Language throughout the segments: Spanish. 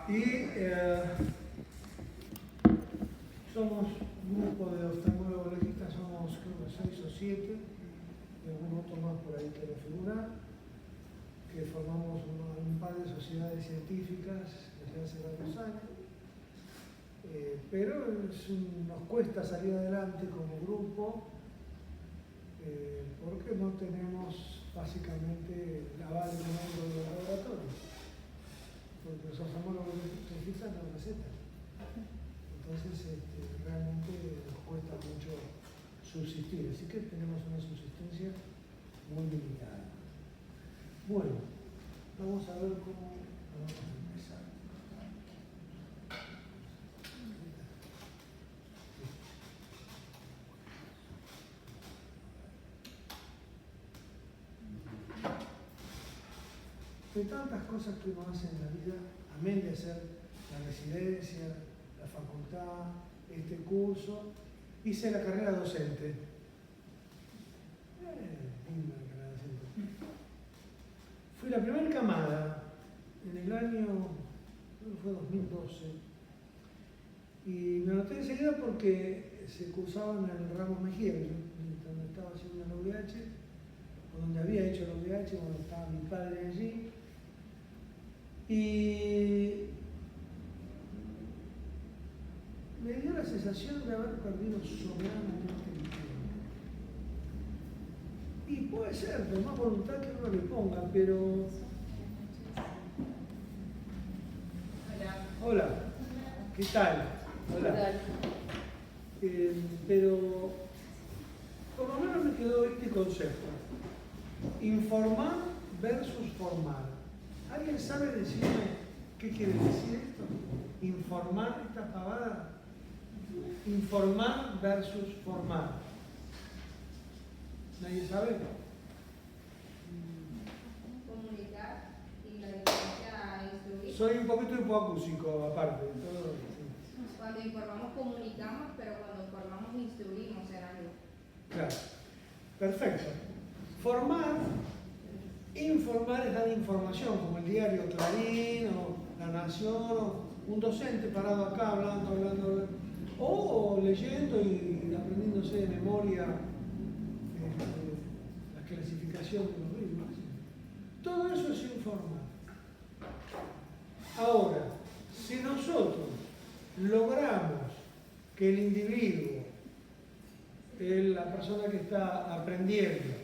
Y somos un grupo de oftalmólogos-legistas, somos creo que 6 o 7, y algún otro más por ahí quiero figurar, que formamos un par de sociedades científicas desde hace varios años, pero nos cuesta salir adelante como grupo porque no tenemos básicamente el aval económico de los laboratorios, porque los oftalmólogos-legistas no recetan. Entonces realmente nos cuesta mucho subsistir, así que tenemos una subsistencia muy limitada. Bueno, vamos a ver cómo vamos a empezar. De tantas cosas que uno hace en la vida, amén de hacer la residencia, la facultad, este curso, hice la carrera docente. Linda la carrera docente. Fui la primera camada en el año, creo que fue 2012, y me anoté enseguida porque se cursaban en el Ramos Mejía, donde estaba haciendo la UDH, o donde había hecho la UDH, donde estaba mi padre allí. Y me dio la sensación de haber perdido soberanamente el tiempo. Y puede ser, por más voluntad que uno le ponga, pero... Hola, ¿qué tal? Hola. Pero por lo menos me quedó este concepto. Informar versus formar. ¿Alguien sabe decirme qué quiere decir esto? Informar esta pavada. Informar versus formar. ¿Nadie sabe? Comunicar y la diferencia a instruir. Soy un poquito hipoacúsico aparte. Todo, sí. Cuando informamos comunicamos, pero cuando informamos instruimos en algo. Claro. Perfecto. Informar es dar información, como el diario Clarín o La Nación, o un docente parado acá hablando, o leyendo y aprendiéndose de memoria la clasificación de los libros. Todo eso es informar. Ahora, si nosotros logramos que el individuo, la persona que está aprendiendo,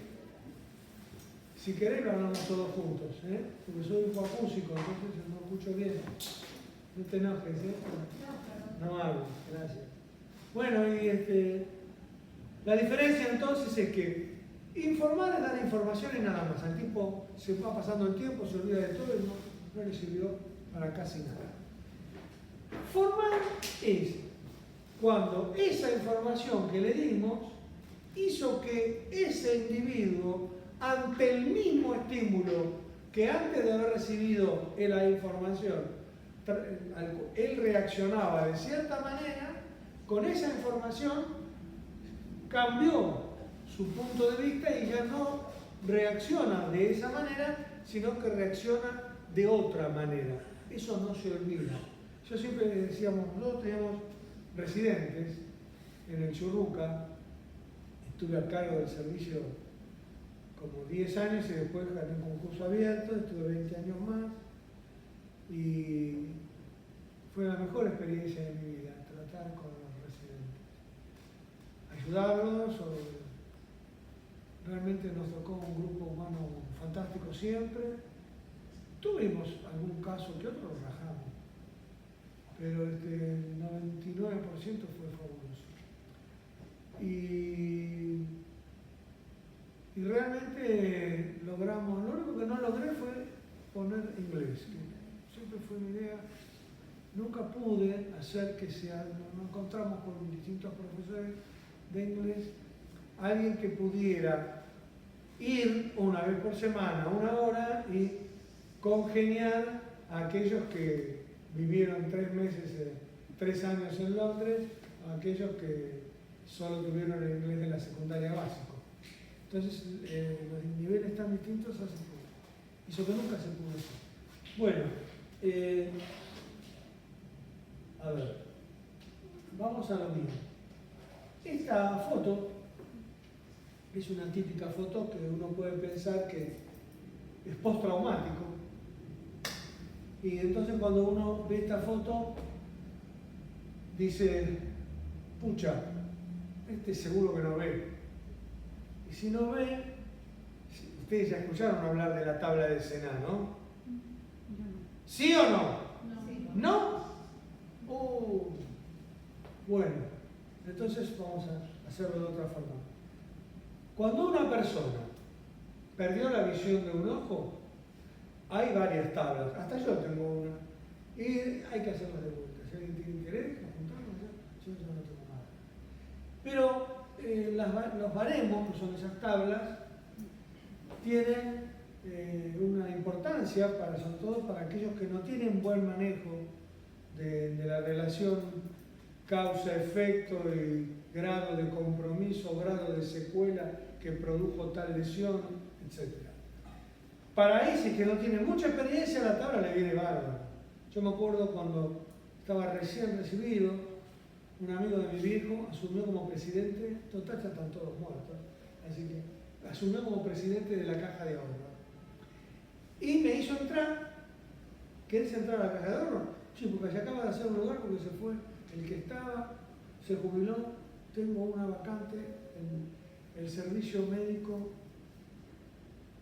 si querés lo hablamos todos juntos, porque soy hipoacúsico, entonces no escucho bien. No te enojes, No hablo, gracias. Bueno, y la diferencia entonces es que informar es dar información y nada más. Al tipo se va pasando el tiempo, se olvida de todo y no le sirvió para casi nada. Formar es cuando esa información que le dimos hizo que ese individuo, ante el mismo estímulo que antes de haber recibido la información, él reaccionaba de cierta manera, con esa información cambió su punto de vista y ya no reacciona de esa manera, sino que reacciona de otra manera. Eso no se olvida. Yo siempre decíamos, nosotros teníamos residentes en el Churruca, estuve a cargo del servicio como 10 años y después gané un concurso abierto, estuve 20 años más y fue la mejor experiencia de mi vida, tratar con los residentes, ayudarlos. Realmente nos tocó un grupo humano fantástico siempre. Tuvimos algún caso que otro lo rajamos, pero el 99% fue fabuloso. Y realmente logramos, lo único que no logré fue poner inglés, que siempre fue mi idea. Nunca pude hacer que nos encontramos con distintos profesores de inglés, alguien que pudiera ir una vez por semana, 1 hora, y congeniar a aquellos que vivieron 3 años en Londres, a aquellos que solo tuvieron el inglés de la secundaria básico. Entonces, los niveles tan distintos hizo que nunca se pudo hacer. Bueno, A ver, vamos a lo mío. Esta foto es una típica foto que uno puede pensar que es postraumático. Y entonces cuando uno ve esta foto, dice, pucha, este seguro que no ve. Y si no ve, ustedes ya escucharon hablar de la tabla de Sená, ¿no? ¿Sí o no? ¿No? Bueno, entonces vamos a hacerlo de otra forma. Cuando una persona perdió la visión de un ojo, hay varias tablas, hasta yo tengo una, y hay que hacerla de vuelta. Si alguien tiene interés, apuntarlo, yo no tengo nada. Pero los baremos, que son esas tablas, tienen una importancia, sobre todo para aquellos que no tienen buen manejo de la relación causa-efecto y grado de compromiso, grado de secuela que produjo tal lesión, etc. Para ese que no tiene mucha experiencia, la tabla le viene bárbara. Yo me acuerdo cuando estaba recién recibido, un amigo de mi viejo asumió como presidente, total ya están todos muertos, así que asumió como presidente de la Caja de Ahorro. Y me hizo entrar. ¿Querés entrar a la Caja de Ahorro? Sí, porque se acaba de hacer un lugar porque se fue el que estaba, se jubiló, tengo una vacante en el servicio médico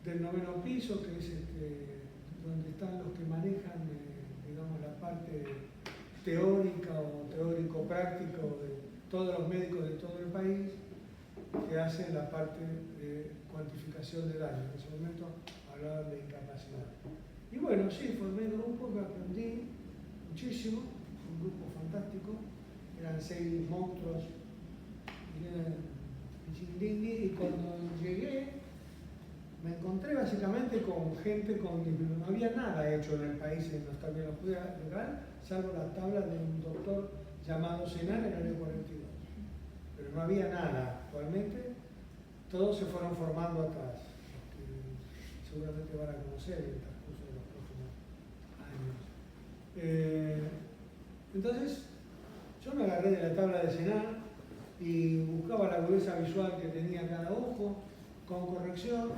del 9º piso, que es donde están los que manejan digamos, la parte teórica o teórico-práctico de todos los médicos de todo el país, que hacen la parte de cuantificación de daño. En ese momento hablaban de incapacidad. Y bueno, sí, formé grupo que aprendí muchísimo, un grupo fantástico, eran 6 monstruos, y cuando llegué me encontré básicamente con gente no había nada hecho en el país en los términos legal, salvo la tabla de un doctor llamado Senar en el año 42. Pero no había nada. Actualmente todos se fueron formando atrás, que seguramente van a conocer en el transcurso de los próximos años. Entonces, yo me agarré de la tabla de Senar y buscaba la agudeza visual que tenía cada ojo, con corrección,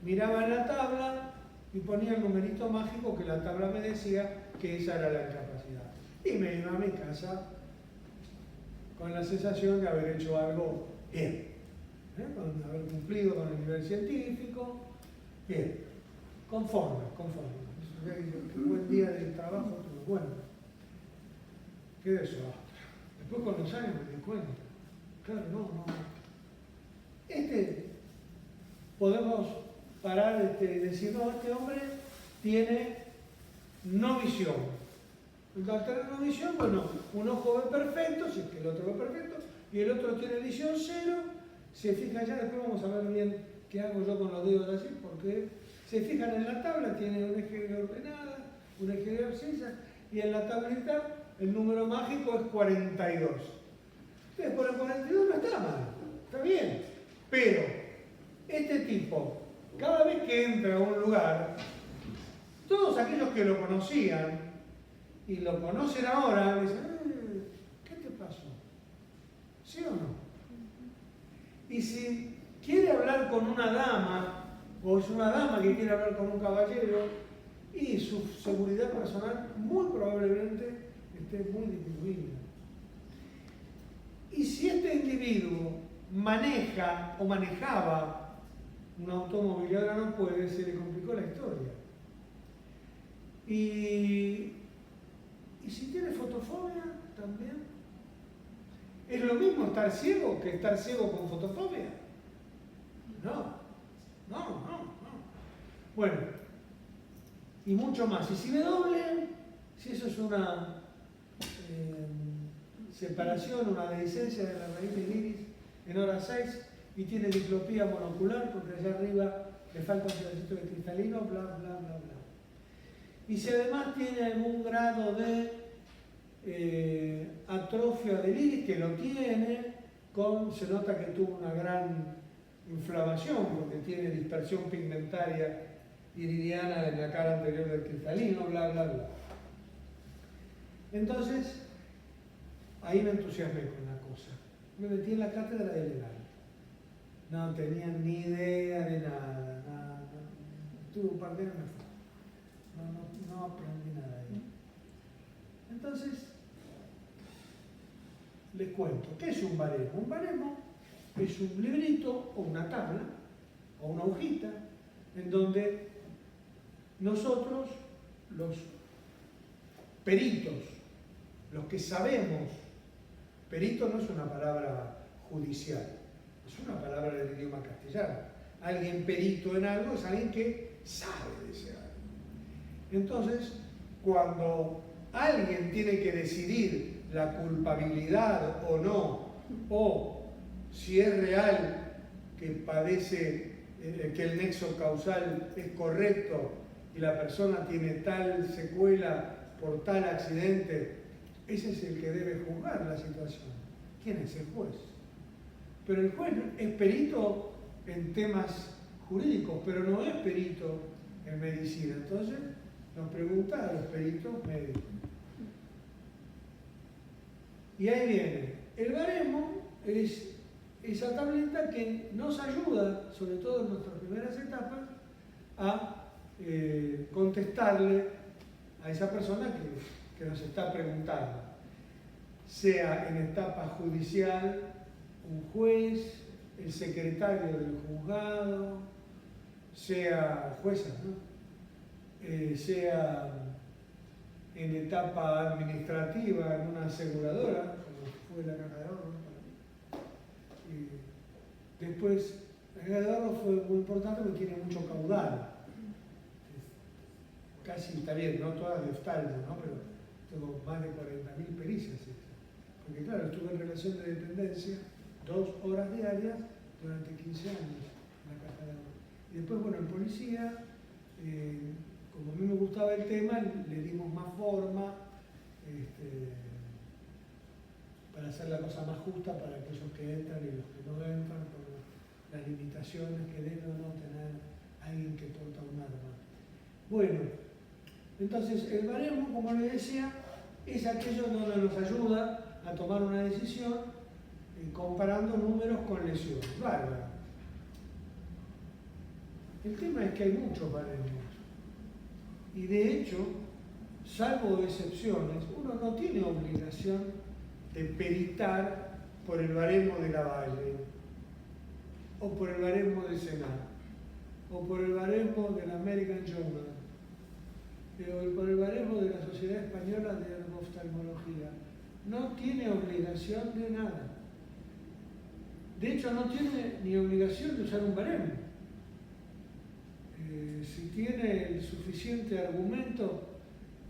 miraba en la tabla y ponía el numerito mágico que la tabla me decía que esa era la incapacidad. Y me iba a mi casa con la sensación de haber hecho algo bien, con haber cumplido con el nivel científico, bien, conforme. Qué buen día de trabajo tuve. Bueno, qué desastre. Después con los años me di cuenta. Claro, no. Podemos parar y decir, no, este hombre tiene no visión. Al tener no visión, bueno, un ojo ve perfecto, si es que el otro ve perfecto, y el otro tiene visión cero, se fija ya, después vamos a ver bien qué hago yo con los dedos así, porque se fijan en la tabla, tiene un eje de ordenada, un eje de abscisa, y en la tablita el número mágico es 42. Entonces, por el 42 no está mal, está bien, pero este tipo, cada vez que entra a un lugar, todos aquellos que lo conocían y lo conocen ahora, dicen, ¿qué te pasó? ¿Sí o no? Y si quiere hablar con una dama, o es una dama que quiere hablar con un caballero, y su seguridad personal muy probablemente esté muy disminuida. Y si este individuo maneja o manejaba un automóvil y ahora no puede, se le complicó la historia. Y si tiene fotofobia también, ¿es lo mismo estar ciego que estar ciego con fotofobia? No. Bueno, y mucho más. Y si me doblen, si eso es una separación, una dehiscencia de la raíz del iris en hora 6 y tiene diplopía monocular porque allá arriba le falta un pedacito de cristalino, bla, bla, bla, bla. Y si además tiene algún grado de atrofia del iris, que lo tiene, se nota que tuvo una gran inflamación porque tiene dispersión pigmentaria iridiana en la cara anterior del cristalino, bla, bla, bla. Entonces, ahí me entusiasmé con la cosa. Me metí en la cátedra de legal. No tenía ni idea de nada. Tuve un par de años, me fui. No aprendí nada ahí. Entonces, les cuento, ¿qué es un baremo? Un baremo es un librito o una tabla o una hojita en donde nosotros, los peritos, los que sabemos, perito no es una palabra judicial, es una palabra del idioma castellano. Alguien perito en algo es alguien que sabe de ese algo. Entonces, cuando alguien tiene que decidir la culpabilidad o no, o si es real que padece, que el nexo causal es correcto y la persona tiene tal secuela por tal accidente, ese es el que debe juzgar la situación. ¿Quién es el juez? Pero el juez es perito en temas jurídicos, pero no es perito en medicina. Entonces nos pregunta a los peritos médicos. Y ahí viene. El baremo es esa tableta que nos ayuda, sobre todo en nuestras primeras etapas, a contestarle a esa persona que nos está preguntando. Sea en etapa judicial, un juez, el secretario del juzgado, sea jueza, ¿no? Sea en etapa administrativa en una aseguradora, como fue la Caja de Ahorro. Después, la Caja de Ahorro fue muy importante porque tiene mucho caudal. Casi está bien, no todas de oftalmo, ¿no? Pero tengo más de 40.000 pericias. Porque claro, estuve en relación de dependencia 2 horas diarias durante 15 años en la Caja de Ahorro. Y después, bueno, en policía, como a mí me gustaba el tema, le dimos más forma para hacer la cosa más justa para aquellos que entran y los que no entran, por las limitaciones que debe o no tener alguien que porta un arma. Bueno, entonces el baremo, como les decía, es aquello donde nos ayuda a tomar una decisión comparando números con lesiones. Bárbaro. El tema es que hay muchos baremos. Y de hecho, salvo excepciones, uno no tiene obligación de peritar por el baremo de la Valle, o por el baremo del Senado, o por el baremo de la American Journal, o por el baremo de la Sociedad Española de Oftalmología. No tiene obligación de nada. De hecho, no tiene ni obligación de usar un baremo. Si tiene el suficiente argumento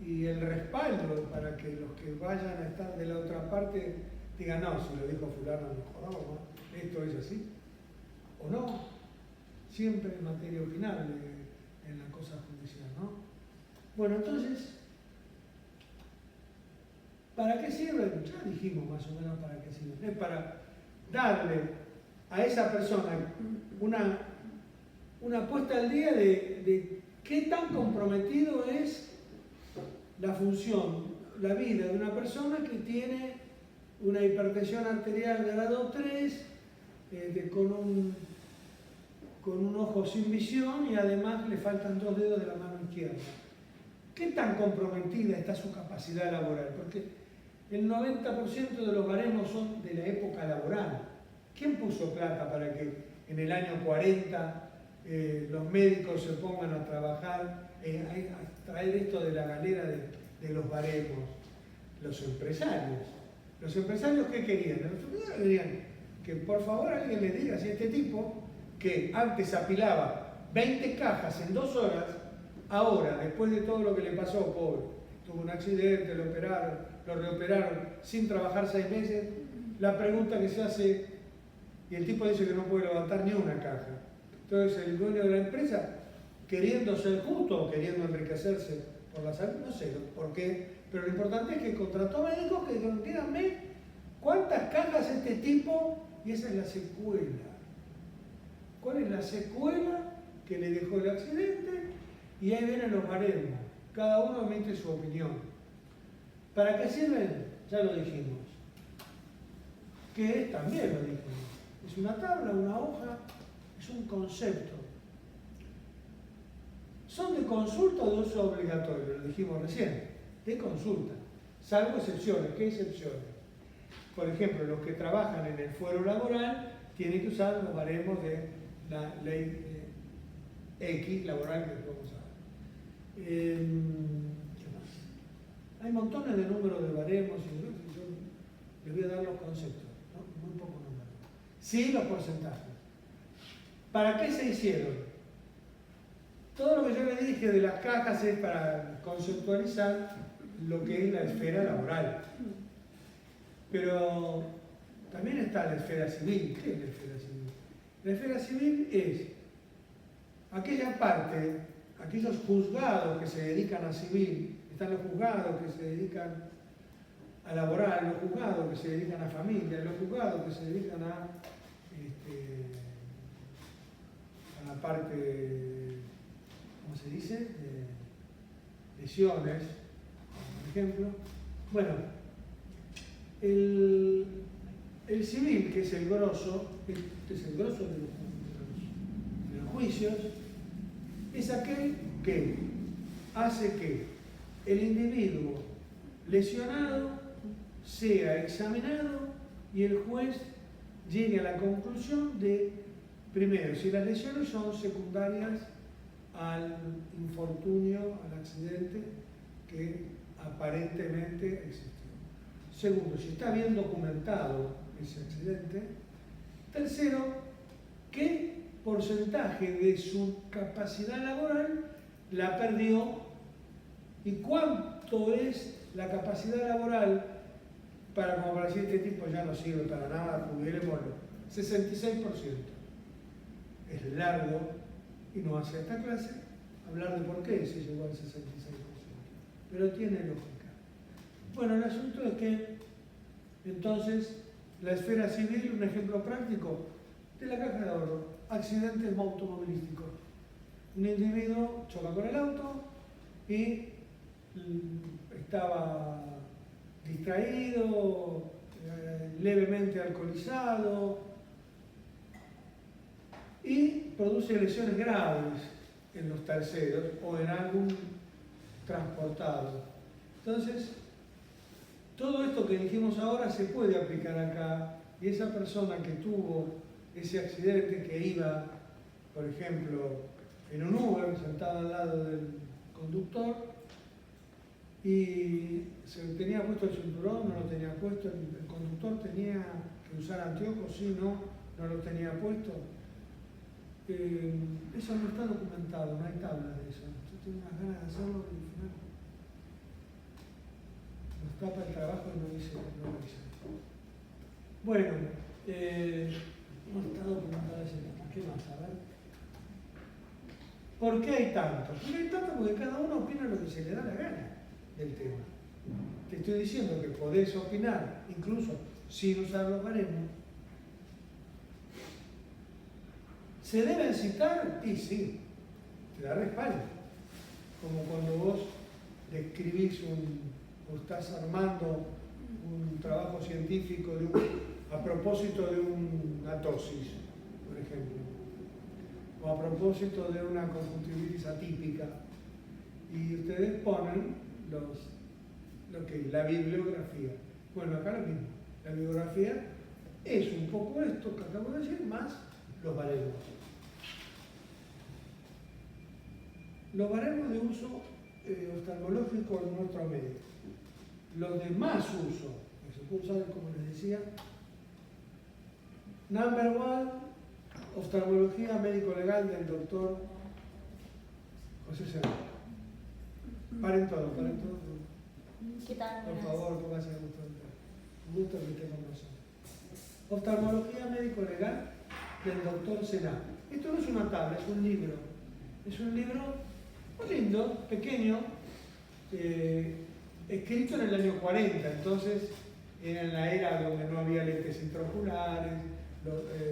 y el respaldo para que los que vayan a estar de la otra parte digan, no, si lo dijo fulano, mejor no, esto es así, o no, siempre es materia opinable en la cosa judicial, ¿no? Bueno, entonces, ¿para qué sirven? Ya dijimos más o menos para qué sirven. Es para darle a esa persona una puesta al día de qué tan comprometido es la función, la vida de una persona que tiene una hipertensión arterial de grado 3, con un ojo sin visión y además le faltan 2 dedos de la mano izquierda. ¿Qué tan comprometida está su capacidad laboral? Porque el 90% de los baremos son de la época laboral. ¿Quién puso plata para que en el año 40 los médicos se pongan a trabajar, a traer esto de la galera de los baremos? Los empresarios. ¿Los empresarios qué querían? Los empresarios querían que por favor alguien les diga si este tipo, que antes apilaba 20 cajas en 2 horas, ahora, después de todo lo que le pasó, pobre, tuvo un accidente, lo reoperaron sin trabajar 6 meses, la pregunta que se hace, y el tipo dice que no puede levantar ni una caja. Entonces el dueño de la empresa, queriendo ser justo o queriendo enriquecerse por la salud, no sé por qué, pero lo importante es que contrató médicos que dijeron, díganme cuántas cajas este tipo, y esa es la secuela. ¿Cuál es la secuela que le dejó el accidente? Y ahí vienen los baremos. Cada uno emite su opinión. ¿Para qué sirven? Ya lo dijimos. que es, también lo dije, es una tabla, una hoja, es un concepto. Son de consulta o de uso obligatorio, lo dijimos recién, de consulta, salvo excepciones. ¿Qué excepciones? Por ejemplo, los que trabajan en el fuero laboral tienen que usar los baremos de la ley X laboral que vamos a ver. ¿Qué más? Hay montones de números de baremos y yo les voy a dar los conceptos, ¿no? Muy pocos números. Sí, los porcentajes. ¿Para qué se hicieron? Todo lo que yo les dije de las cajas es para conceptualizar lo que es la esfera laboral. Pero también está la esfera civil. ¿Qué es la esfera civil? La esfera civil es aquella parte, aquellos juzgados que se dedican a civil, están los juzgados que se dedican a laboral, los juzgados que se dedican a familia, los juzgados que se dedican a la parte, ¿cómo se dice? Lesiones, por ejemplo. Bueno, el civil, que es el grosso, de los juicios, es aquel que hace que el individuo lesionado sea examinado y el juez llegue a la conclusión de, primero, si las lesiones son secundarias al infortunio, al accidente que aparentemente existió. Segundo, si está bien documentado ese accidente. Tercero, qué porcentaje de su capacidad laboral la perdió y cuánto es la capacidad laboral como para decir este tipo ya no sirve para nada, jubilémoslo. 66%. Es largo y no hace esta clase hablar de por qué se llegó al 66%. Pero tiene lógica. Bueno, el asunto es que entonces la esfera civil, un ejemplo práctico de la caja de ahorro, accidentes automovilísticos. Un individuo choca con el auto y estaba distraído, levemente alcoholizado y produce lesiones graves en los terceros o en algún transportado. Entonces, todo esto que dijimos ahora se puede aplicar acá y esa persona que tuvo ese accidente, que iba, por ejemplo, en un Uber, sentado al lado del conductor y se tenía puesto el cinturón, no lo tenía puesto, el conductor tenía que usar anteojos, sí, no lo tenía puesto. Eso no está documentado, no hay tabla de eso. Yo tengo unas ganas de hacerlo y al final nos tapa el trabajo y no dice. Bueno, no está documentado ese tema. ¿Qué más? A ver. ¿Por qué hay tanto? ¿Por qué hay tanto? Porque cada uno opina lo que se le da la gana del tema. Te estoy diciendo que podés opinar, incluso sin usar los baremos. ¿Se deben citar? Y sí, te da respaldo. Como cuando vos describís o estás armando un trabajo científico a propósito de una tosis, por ejemplo, o a propósito de una conjuntivitis atípica, y ustedes ponen la bibliografía. Bueno, acá lo mismo. La bibliografía es un poco esto que acabo de decir, más los baremos. Los baremos de uso oftalmológico en nuestro medio. Los de más uso, que se puede usar, como les decía, number one, oftalmología médico-legal del doctor José Serrano. Paren todo. ¿Qué tal? Por favor, pónganse a gusto. Un gusto que estén con nosotros. Oftalmología médico-legal del doctor Serrano. Esto no es una tabla, es un libro. Es un libro muy lindo, pequeño, escrito en el año 40, entonces era en la era donde no había lentes intraoculares,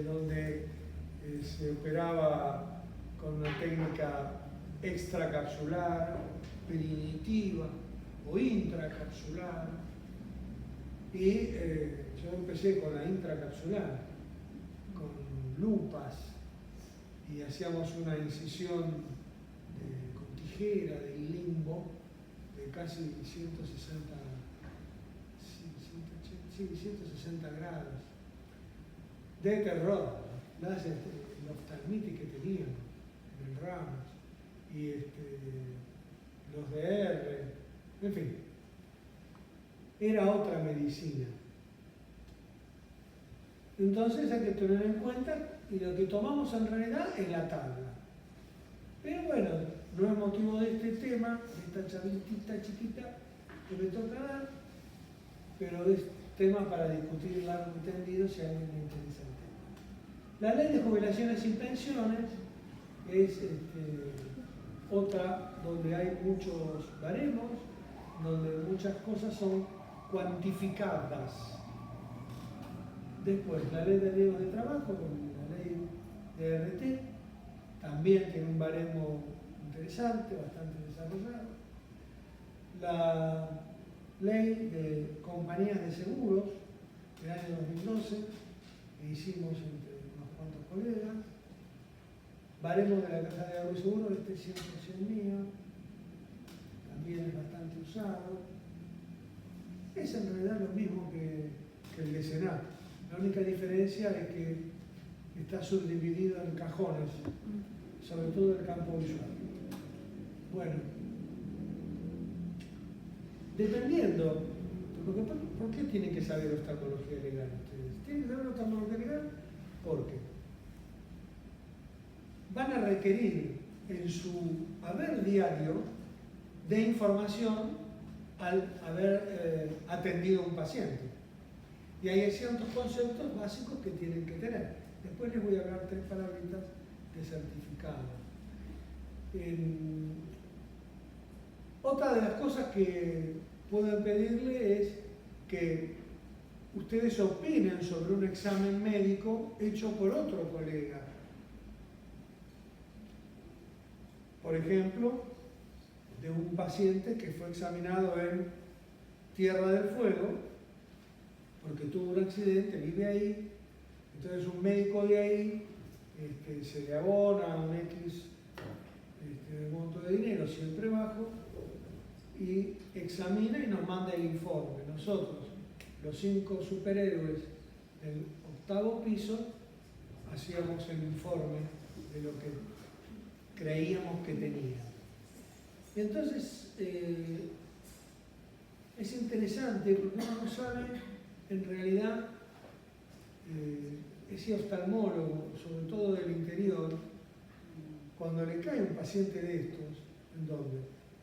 donde se operaba con una técnica extracapsular, periinitiva o intracapsular, Y yo empecé con la intracapsular, con lupas, y hacíamos una incisión con tijera del limbo de casi 160, sí, 160 grados. De terror, la oftalmitis que teníamos en el Ramos, y los DR, en fin. Era otra medicina. Entonces hay que tener en cuenta, y lo que tomamos en realidad es la tabla. Pero bueno, no es motivo de este tema, de esta charlita chiquita que me toca dar, pero es tema para discutir largo y tendido si a alguien le interesa el tema. La ley de jubilaciones y pensiones es otra donde hay muchos baremos, donde muchas cosas son cuantificadas. Después, la ley de riesgos de trabajo, con la ley de RT, también tiene un baremo interesante, bastante desarrollado. La ley de compañías de seguros del año 2012, que hicimos entre unos cuantos colegas. Baremo de la Caja de Ahorro y Seguro, este es 100% mío, también es bastante usado. Es en realidad lo mismo que el de Senat. La única diferencia es que está subdividido en cajones, sobre todo el campo visual. Bueno, dependiendo, ¿por qué tienen que saber oftalmología legal ustedes? ¿Tienen que saber oftalmología legal? Porque van a requerir en su haber diario de información al haber atendido a un paciente. Y hay ciertos conceptos básicos que tienen que tener. Después les voy a hablar 3 palabritas de certificado. Otra de las cosas que pueden pedirle es que ustedes opinen sobre un examen médico hecho por otro colega. Por ejemplo, de un paciente que fue examinado en Tierra del Fuego, porque tuvo un accidente, vive ahí, entonces un médico de ahí se le abona un X monto de dinero, siempre bajo, y examina y nos manda el informe. Nosotros, los 5 superhéroes del 8º piso, hacíamos el informe de lo que creíamos que tenía. Y entonces es interesante porque uno no sabe en realidad ese oftalmólogo, sobre todo del interior, cuando le cae un paciente de estos, ¿en dónde?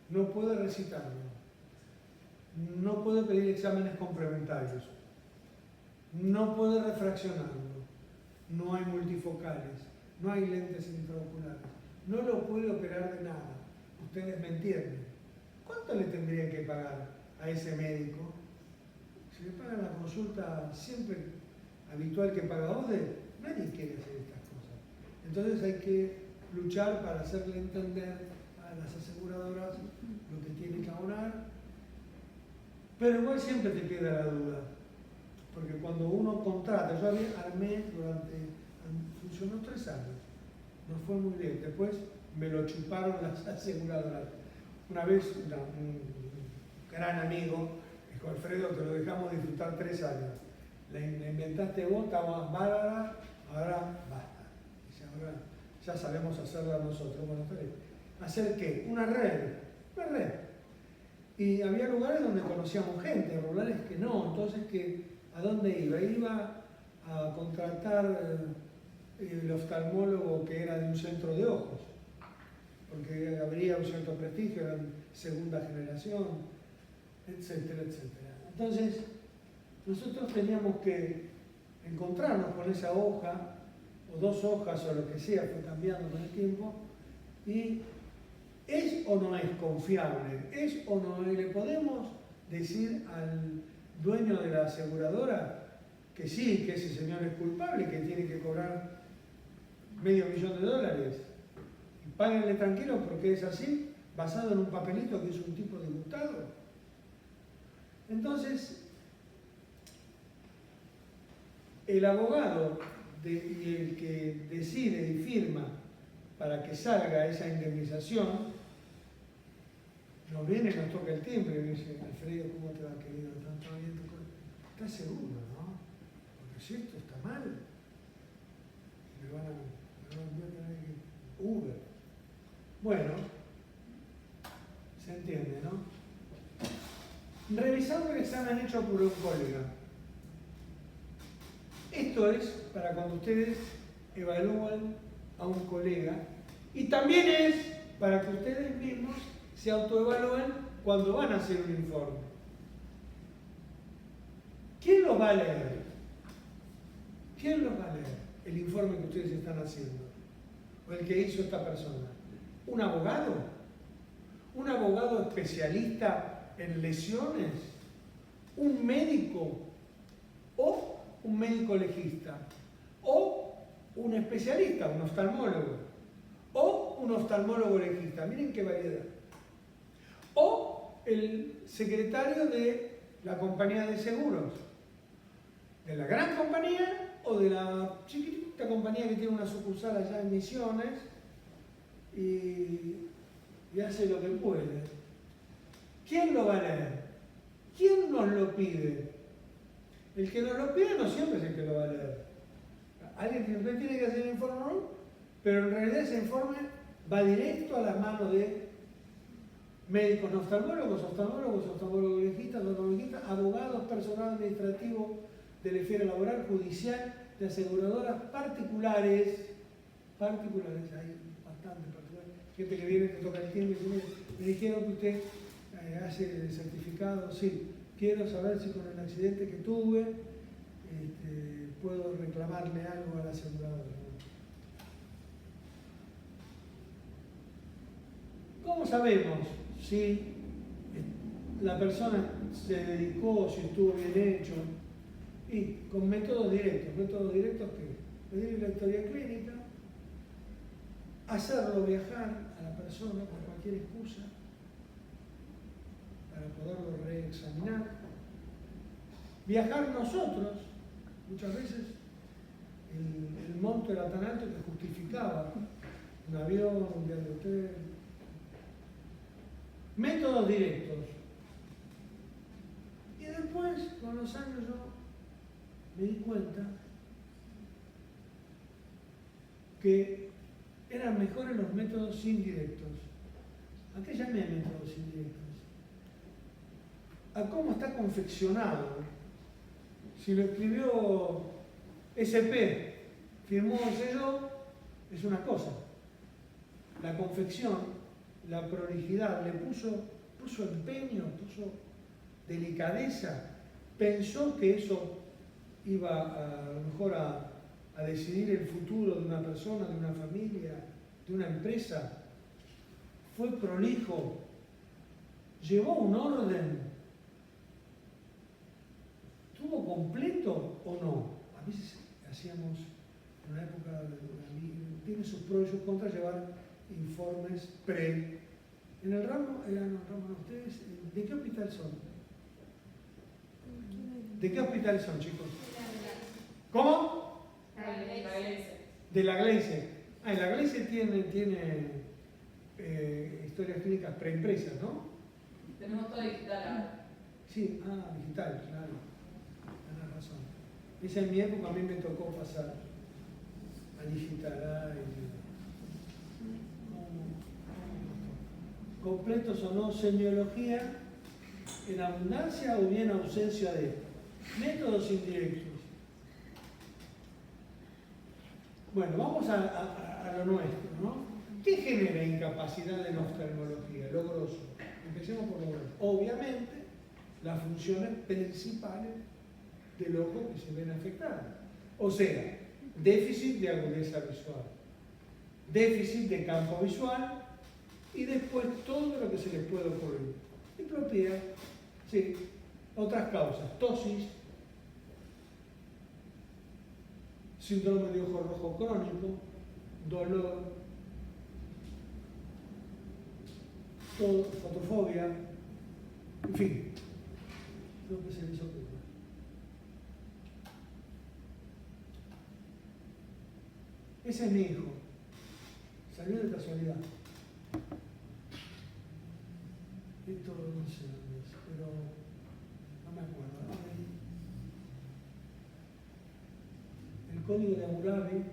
No puede recitarlo, no puede pedir exámenes complementarios, no puede refraccionarlo, no hay multifocales, no hay lentes intraoculares, no lo puede operar de nada. Ustedes me entienden. ¿Cuánto le tendrían que pagar a ese médico? Si le pagan la consulta siempre habitual que paga ODE, nadie quiere hacer estas cosas. Entonces hay que luchar para hacerle entender a las aseguradoras lo que tiene que abonar, pero igual siempre te queda la duda, porque cuando uno contrata, yo armé funcionó 3 años, no fue muy bien, después me lo chuparon las aseguradoras. Una vez un gran amigo dijo: Alfredo, te lo dejamos disfrutar 3 años, la inventaste vos, estaba bárbara, ahora basta. Dice, ahora ya sabemos hacerla nosotros. Bueno, ¿hacer qué? Una red. Y había lugares donde conocíamos gente, rurales que no. Entonces, ¿a dónde iba? Iba a contratar el oftalmólogo que era de un centro de ojos, porque habría un cierto prestigio, eran segunda generación, etcétera, etcétera. Entonces, nosotros teníamos que encontrarnos con esa hoja, o 2 hojas, o lo que sea, fue cambiando con el tiempo, y ¿es o no es confiable? ¿Es o no? ¿Le podemos decir al dueño de la aseguradora que sí, que ese señor es culpable, que tiene que cobrar $500,000? Y páguenle tranquilo porque es así, basado en un papelito que es un tipo diputado. Entonces, El abogado y el que decide y firma para que salga esa indemnización, nos viene y nos toca el timbre y dice, Alfredo, ¿cómo te va, querido? ¿Todo bien? ¿Estás seguro, no? Porque si esto está mal, me van a tener que Uber. Bueno, se entiende, ¿no? Revisando el examen hecho por un colega. Esto es para cuando ustedes evalúan a un colega y también es para que ustedes mismos se autoevalúen cuando van a hacer un informe. ¿Quién lo va a leer? ¿Quién lo va a leer? El informe que ustedes están haciendo. O el que hizo esta persona. ¿Un abogado? ¿Un abogado especialista en lesiones? ¿Un médico? ¿O un médico legista? ¿O un especialista, un oftalmólogo? ¿O un oftalmólogo legista? Miren qué variedad. O el secretario de la compañía de seguros, de la gran compañía o de la chiquitita compañía que tiene una sucursal allá en Misiones y hace lo que puede. ¿Quién lo va a leer? ¿Quién nos lo pide? El que nos lo pide no siempre es el que lo va a leer. Alguien que usted tiene que hacer el informe, ¿no? Pero en realidad ese informe va directo a las manos de médicos oftalmólogos, oftalmólogos legistas, abogados, personal administrativo de la esfera laboral, judicial, de aseguradoras particulares, hay bastantes particulares, gente que viene, que toca el tiempo y dice, me dijeron que usted hace certificado, sí, quiero saber si con el accidente que tuve puedo reclamarle algo a la aseguradora. ¿Cómo sabemos si la persona se dedicó, si estuvo bien hecho? Y con métodos directos que pedir la historia clínica, hacerlo viajar a la persona por cualquier excusa para poderlo reexaminar, viajar nosotros, muchas veces el monto era tan alto que justificaba un avión, un viaje de hotel. Métodos directos. Y después, con los años, yo me di cuenta que eran mejores los métodos indirectos. ¿A qué llamé métodos indirectos? A cómo está confeccionado. Si lo escribió SP, firmó, selló, es una cosa. La confección, la prolijidad, le puso empeño, puso delicadeza, pensó que eso iba a lo mejor a decidir el futuro de una persona, de una familia, de una empresa. Fue prolijo, llevó un orden, ¿tuvo completo o no? A veces hacíamos, en una época, tiene sus pros y sus contras llevar informes En el ramo, eran los ramos de ustedes, ¿de qué hospital son? ¿De qué hospital son, chicos? ¿Cómo? De la Gleice. En la Gleice tiene historias clínicas preimpresas, ¿no? Tenemos todo digital ahora. Sí, digital, claro. Tienes razón. Esa en mi época a mí me tocó pasar a digital. Completos o no, semiología en abundancia o bien ausencia de métodos indirectos. Bueno, vamos a lo nuestro, ¿no? ¿Qué genera incapacidad en oftalmología? Lo grosso. Empecemos por lo grosso. Obviamente, las funciones principales del ojo que se ven afectadas. O sea, déficit de agudeza visual, déficit de campo visual, y después todo lo que se les puede ocurrir. Diplopía, sí. Otras causas, tosis, síndrome de ojo rojo crónico, dolor, todo, fotofobia, en fin, lo que se les ocurra. Ese es mi hijo. Salió de casualidad. Esto no sé dónde es, pero no me acuerdo. El código de Hammurabi,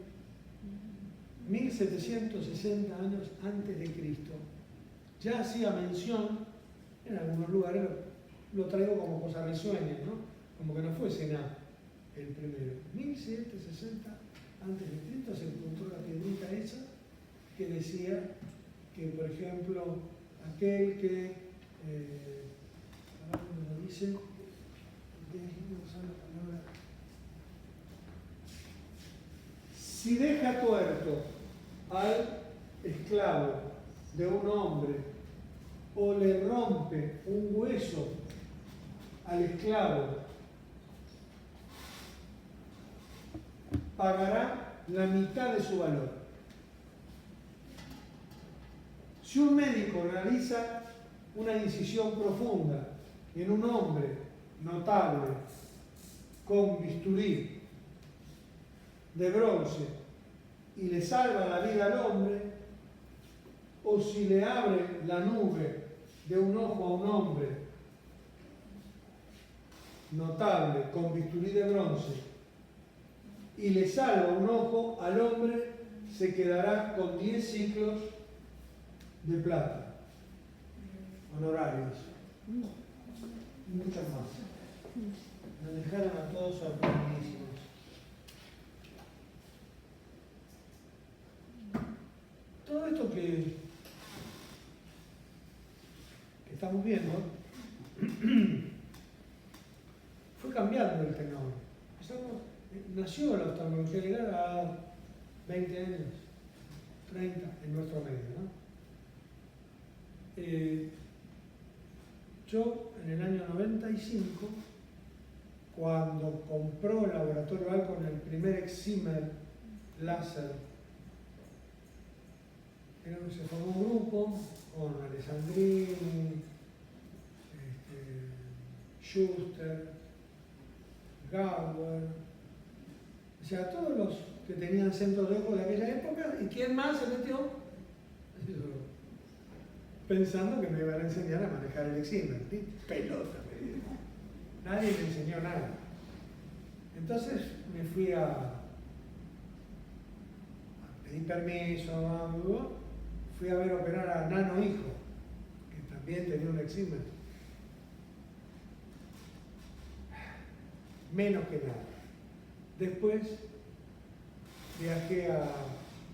1760 años antes de Cristo, ya hacía mención, en algunos lugares lo traigo como cosa risueña, ¿no? Como que no fue Sená el primero. 1760 antes de Cristo se encontró la piedrita esa que decía que, por ejemplo, aquel que, ahora me lo dice, déjenme usar la palabra, si deja tuerto al esclavo de un hombre o le rompe un hueso al esclavo, pagará la mitad de su valor. Si un médico realiza una incisión profunda en un hombre notable con bisturí de bronce y le salva la vida al hombre, o si le abre la nube de un ojo a un hombre notable con bisturí de bronce y le salva un ojo al hombre, se quedará con 10 ciclos de plata, honorarios, muchas más. Me dejaron a todos sorprendidísimos. Todo esto que estamos viendo fue cambiando el tenor. Nació la oftalmología legal a 20 años, 30 en nuestro medio, ¿no? Yo en el año 95, cuando compró el laboratorio Alcon el primer excimer láser, se formó un grupo con Alessandrini, Schuster, Gauer, o sea, todos los que tenían centros de ojo de aquella época. ¿Y quién más se metió? Pensando que me iban a enseñar a manejar el excimer. Pelota, me dijo. Nadie me enseñó nada. Entonces me fui a pedir permiso, fui a ver operar a Nano Hijo, que también tenía un excimer. Menos que nada. Después viajé a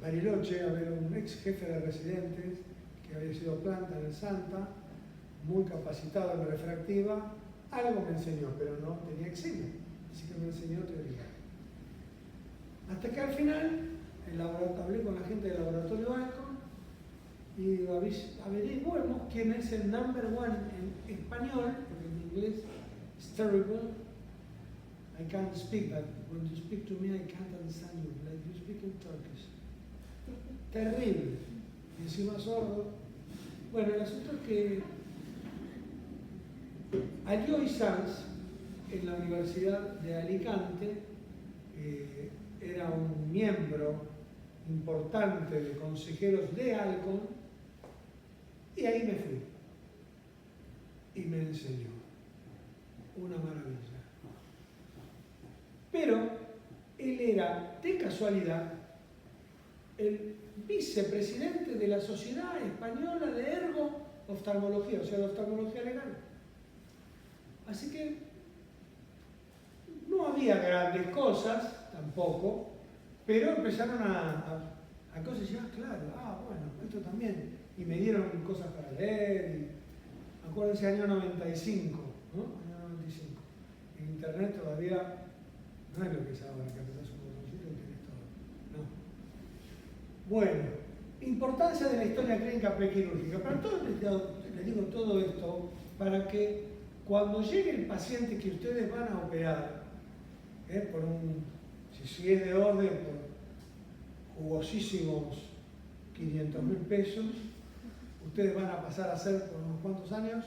Bariloche a ver a un ex jefe de residentes que había sido planta en el Santa, muy capacitado en refractiva. Algo me enseñó, pero no tenía excimer, así que me enseñó teoría. Hasta que al final hablé con la gente del laboratorio Alcon y averiguamos quién es el number one en español, porque en inglés es terrible. I can't speak, but when you speak to me I can't understand you, like you speak in Turkish. Terrible. Y encima sordo. Bueno, el asunto es que Alió Sanz, en la Universidad de Alicante, era un miembro importante de consejeros de Alcon, y ahí me fui. Y me enseñó. Una maravilla. Pero él era, de casualidad, el vicepresidente de la Sociedad Española de Ergo-Oftalmología, o sea, de oftalmología legal. Así que no había grandes cosas tampoco, pero empezaron a cosas y decían, claro, bueno, esto también. Y me dieron cosas para leer. Y, acuérdense, año 95, ¿no? Año 95. En internet todavía no es lo que es ahora, que apretás un botoncito y tenés todo. No. Bueno, importancia de la historia clínica prequirúrgica. Para todos les digo todo esto para que cuando llegue el paciente que ustedes van a operar, por si es de orden, por jugosísimos 500.000 pesos, ustedes van a pasar a ser por unos cuantos años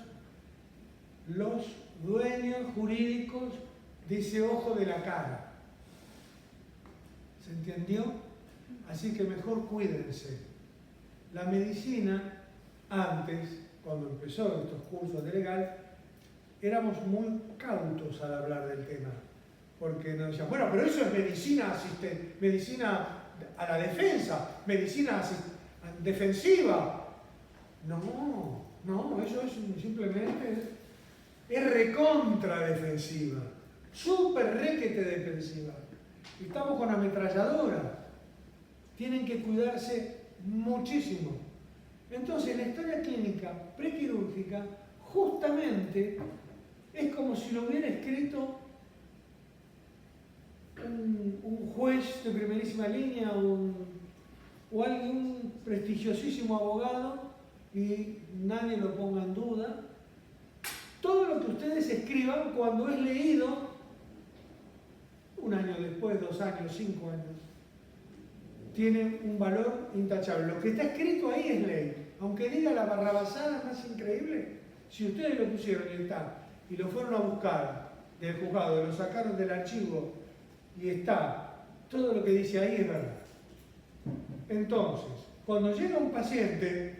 los dueños jurídicos de ese ojo de la cara. ¿Se entendió? Así que mejor cuídense. La medicina, antes, cuando empezó estos cursos de legal, éramos muy cautos al hablar del tema. Porque nos decían, bueno, pero eso es medicina medicina a la defensa, medicina defensiva. No, eso es simplemente, es recontra defensiva, súper requete defensiva. Estamos con ametralladora. Tienen que cuidarse muchísimo. Entonces, la historia clínica prequirúrgica, justamente, es como si lo hubiera escrito un juez de primerísima línea o un prestigiosísimo abogado, y nadie lo ponga en duda. Todo lo que ustedes escriban, cuando es leído, 1 año después, 2 años, 5 años, tiene un valor intachable. Lo que está escrito ahí es ley. Aunque diga la barrabasada más increíble, si ustedes lo pusieron y está, y lo fueron a buscar del juzgado, lo sacaron del archivo y está, todo lo que dice ahí es verdad. Entonces, cuando llega un paciente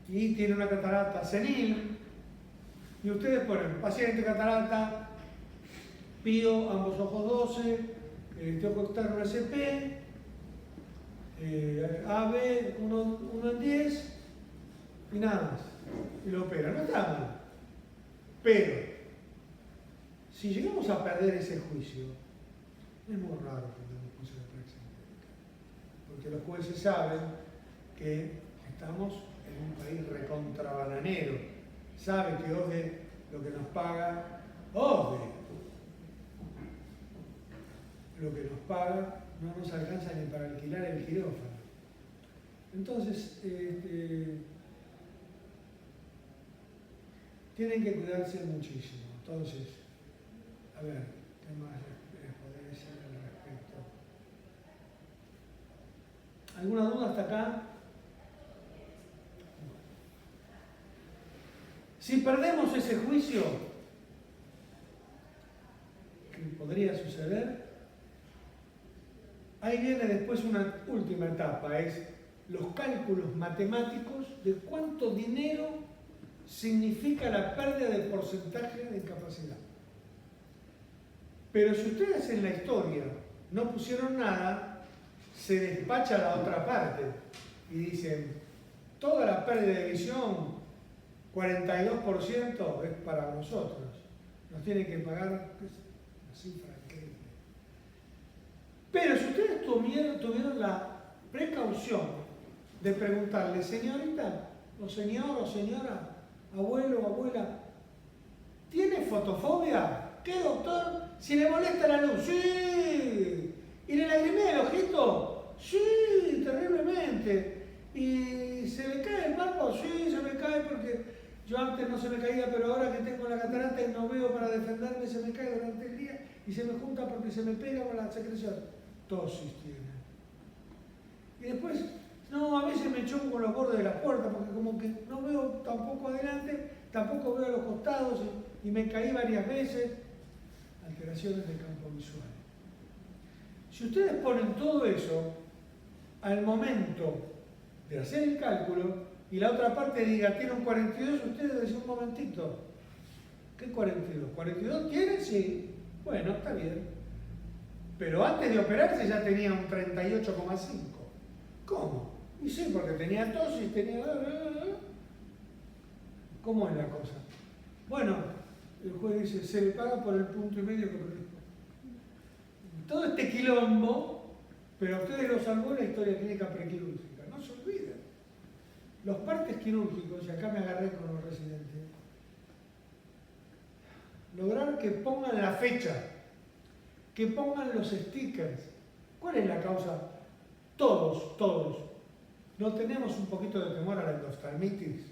y tiene una catarata senil, y ustedes ponen paciente catarata, PIO, ambos ojos 12, ojo externo SP, AB 1 en 10 y nada más. Y lo opera. No está mal. Pero, si llegamos a perder ese juicio, es muy raro perder un juicio de praxis médica. Porque los jueces saben que estamos en un país recontrabananero. Saben que OSDE lo que nos paga, OSDE lo que nos paga no nos alcanza ni para alquilar el quirófano. Entonces, tienen que cuidarse muchísimo. Entonces, a ver, ¿qué más les podría decir al respecto? ¿Alguna duda hasta acá? Si perdemos ese juicio, que podría suceder, ahí viene después una última etapa, es los cálculos matemáticos de cuánto dinero significa la pérdida del porcentaje de incapacidad. Pero si ustedes en la historia no pusieron nada, se despacha la otra parte y dicen, toda la pérdida de visión, 42% es para nosotros. Nos tienen que pagar una cifra increíble. Pero si ustedes tuvieron la precaución de preguntarle, señorita, o señor, o señora, abuelo o abuela, ¿tiene fotofobia? ¿Qué, doctor? Si le molesta la luz, sí. ¿Y le lagrimea el ojito? Sí, terriblemente. ¿Y se le cae el párpado? Sí, se me cae porque yo antes no se me caía, pero ahora que tengo la catarata y no veo para defenderme, se me cae durante el día y se me junta porque se me pega con la secreción. Tosis tiene. Y después, no, a veces me choco con los bordes de la puerta porque como que no veo tampoco adelante, tampoco veo los costados y me caí varias veces. Alteraciones del campo visual. Si ustedes ponen todo eso al momento de hacer el cálculo y la otra parte diga tiene un 42, ustedes dicen un momentito, ¿qué 42? ¿42 tiene? Sí. Bueno, está bien. Pero antes de operarse ya tenía un 38,5. ¿Cómo? Y sí, porque tenía tos y tenía... ¿Cómo es la cosa? Bueno, el juez dice, se le paga por el 1,5 puntos que perdió. Todo este quilombo, pero a ustedes lo salvó la historia clínica prequirúrgica. No se olviden. Los partes quirúrgicos, y acá me agarré con los residentes, lograr que pongan la fecha, que pongan los stickers. ¿Cuál es la causa? Todos. ¿No tenemos un poquito de temor a la endoftalmitis?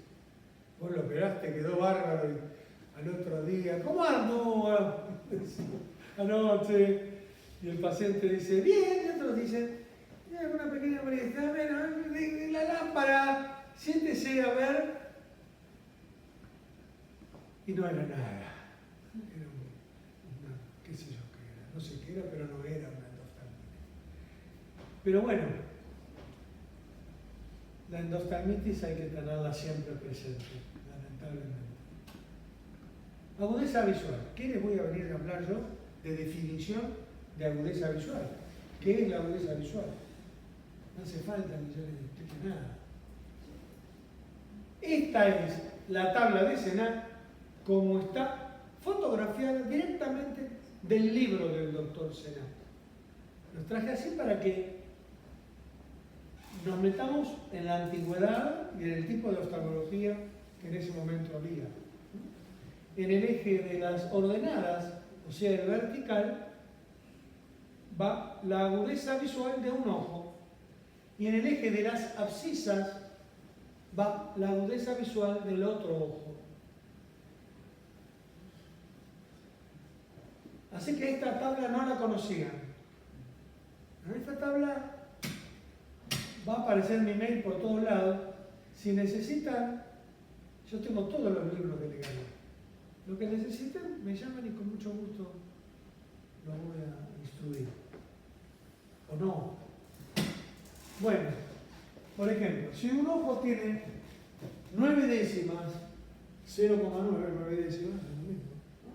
Vos lo operaste, quedó bárbaro y al otro día, ¿cómo ando? Anoche. Y el paciente dice, bien, y otros dicen, tiene alguna pequeña molestia, a ver, la lámpara, siéntese a ver. Y no era nada. Era qué sé yo qué era. No sé qué era, pero no era una endoftalmitis. Pero bueno, la endoftalmitis hay que tenerla siempre presente, lamentablemente. Agudeza visual. ¿Qué les voy a venir a hablar yo de definición de agudeza visual? ¿Qué es la agudeza visual? No hace falta que yo les explique nada. Esta es la tabla de Senat como está fotografiada directamente del libro del doctor Senat. Los traje así para que nos metamos en la antigüedad y en el tipo de oftalmología que en ese momento había. En el eje de las ordenadas, o sea, el vertical, va la agudeza visual de un ojo, y en el eje de las abscisas va la agudeza visual del otro ojo. Así que esta tabla no la conocían. En esta tabla va a aparecer mi mail por todos lados. Si necesitan, yo tengo todos los libros de legalidad. Lo que necesiten, me llaman y con mucho gusto los voy a instruir. ¿O no? Bueno, por ejemplo, si un ojo tiene 9 décimas, 0,9 décimas, es lo mismo, ¿no?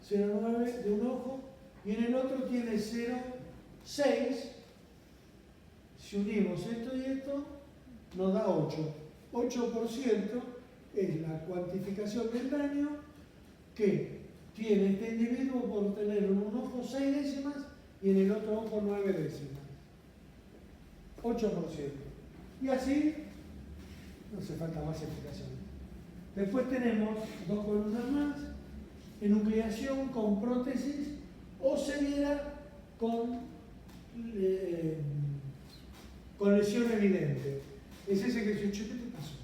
0,9 de un ojo, y en el otro tiene 0,6. Si unimos esto y esto, nos da 8. 8% es la cuantificación del daño que tiene este individuo por tener en un ojo 6 décimas y en el otro ojo 9 décimas. 8%. Y así, no hace falta más explicación. Después tenemos 2 columnas más, enucleación con prótesis o ceguera con lesión evidente. Es ese que se ¿qué te pasó?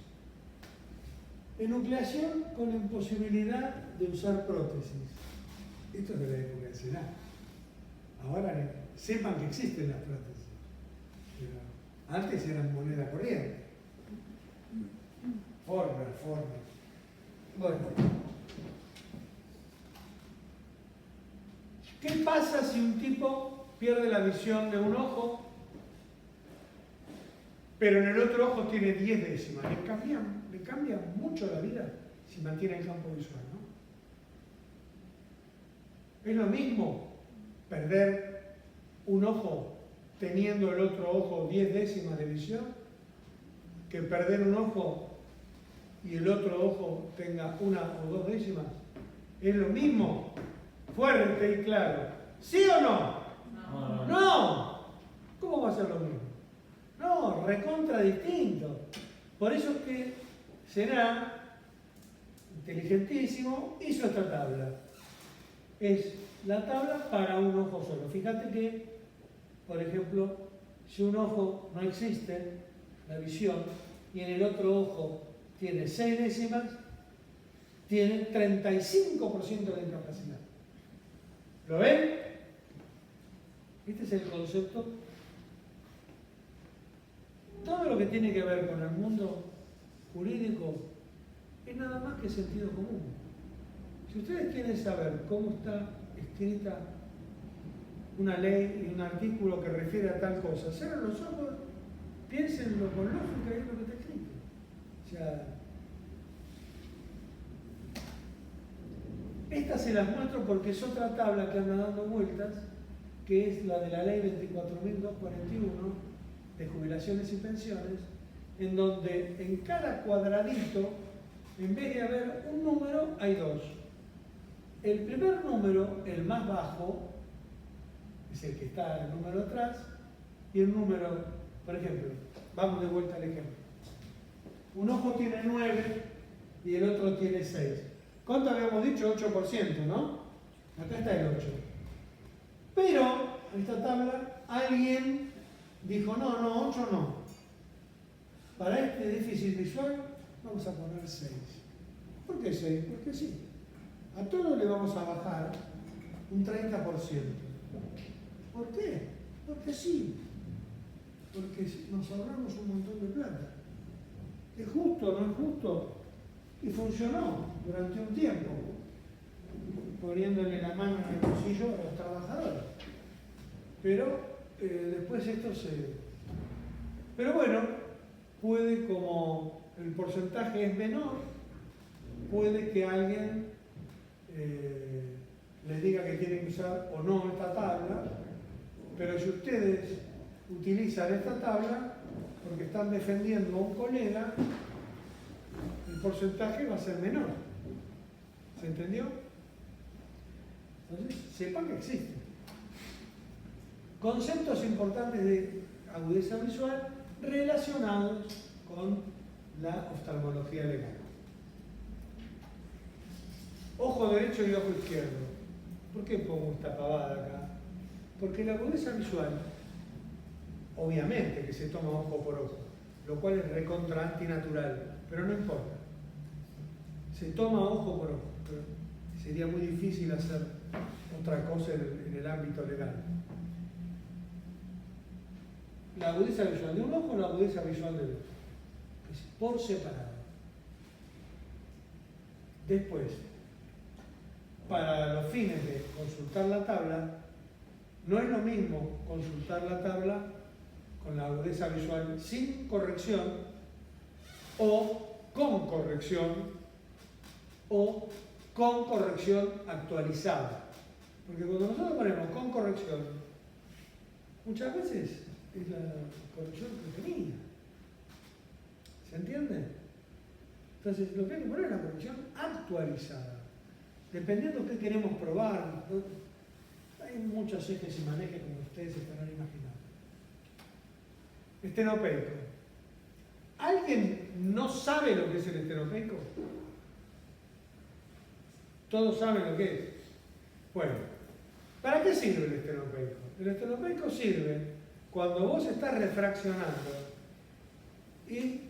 Enucleación con imposibilidad de usar prótesis. Esto es de la época de Senat. Ahora sepan que existen las prótesis. Pero antes eran moneda corriente. Forma. Bueno. ¿Qué pasa si un tipo pierde la visión de un ojo, pero en el otro ojo tiene 10 décimas? Le cambia mucho la vida si mantiene el campo visual, ¿no? Es lo mismo perder un ojo teniendo el otro ojo 10 décimas de visión que perder un ojo y el otro ojo tenga 1 o 2 décimas. Es lo mismo, fuerte y claro. ¿Sí o no? No. ¿Cómo va a ser lo mismo? No, recontra distinto. Por eso es que Senat, inteligentísimo, hizo esta tabla. Es la tabla para un ojo solo. Fíjate que, por ejemplo, si un ojo no existe, la visión, y en el otro ojo tiene 6 décimas, tiene 35% de incapacidad. ¿Lo ven? Este es el concepto. Todo lo que tiene que ver con el mundo jurídico es nada más que sentido común. Si ustedes quieren saber cómo está escrita una ley y un artículo que refiere a tal cosa, cierren los ojos, piénsenlo con lógica y es lo que está escrito. O sea, esta se las muestro porque es otra tabla que anda dando vueltas, que es la de la ley 24.241 de jubilaciones y pensiones, en donde en cada cuadradito, en vez de haber un número, hay 2. El primer número, el más bajo, es el que está el número atrás, y el número, por ejemplo, vamos de vuelta al ejemplo. Un ojo tiene 9 y el otro tiene 6. ¿Cuánto habíamos dicho? 8%, ¿no? Acá está el 8. Pero, en esta tabla, alguien dijo, no, 8 no. Para este déficit visual, vamos a poner 6. ¿Por qué 6? Porque sí. A todos le vamos a bajar un 30%. ¿Por qué? Porque sí. Porque nos ahorramos un montón de plata. ¿Es justo o no es justo? Y funcionó durante un tiempo, poniéndole la mano en el bolsillo a los trabajadores. Pero después esto se... Pero bueno, puede, como el porcentaje es menor, puede que alguien les diga que tienen que usar o no esta tabla, pero si ustedes utilizan esta tabla porque están defendiendo a un colega, el porcentaje va a ser menor. ¿Se entendió? Entonces, sepan que existe. Conceptos importantes de agudeza visual relacionados con la oftalmología legal. Ojo derecho y ojo izquierdo. ¿Por qué pongo esta pavada acá? Porque la agudeza visual, obviamente que se toma ojo por ojo, lo cual es recontra antinatural, pero no importa. Se toma ojo por ojo, pero sería muy difícil hacer otra cosa en el ámbito legal. La agudeza visual de un ojo o la agudeza visual del otro. Es por separado. Después, para los fines de consultar la tabla, no es lo mismo consultar la tabla con la agudeza visual sin corrección o con corrección actualizada. Porque cuando nosotros ponemos con corrección, muchas veces es la corrección preferida. ¿Se entiende? Entonces, lo que hay que poner es la corrección actualizada. Dependiendo de qué queremos probar, ¿no? Hay muchos ejes y manejes como ustedes se estarán imaginando. Estenopeico. ¿Alguien no sabe lo que es el estenopeico? ¿Todos saben lo que es? Bueno, ¿para qué sirve el estenopeico? El estenopeico sirve cuando vos estás refraccionando y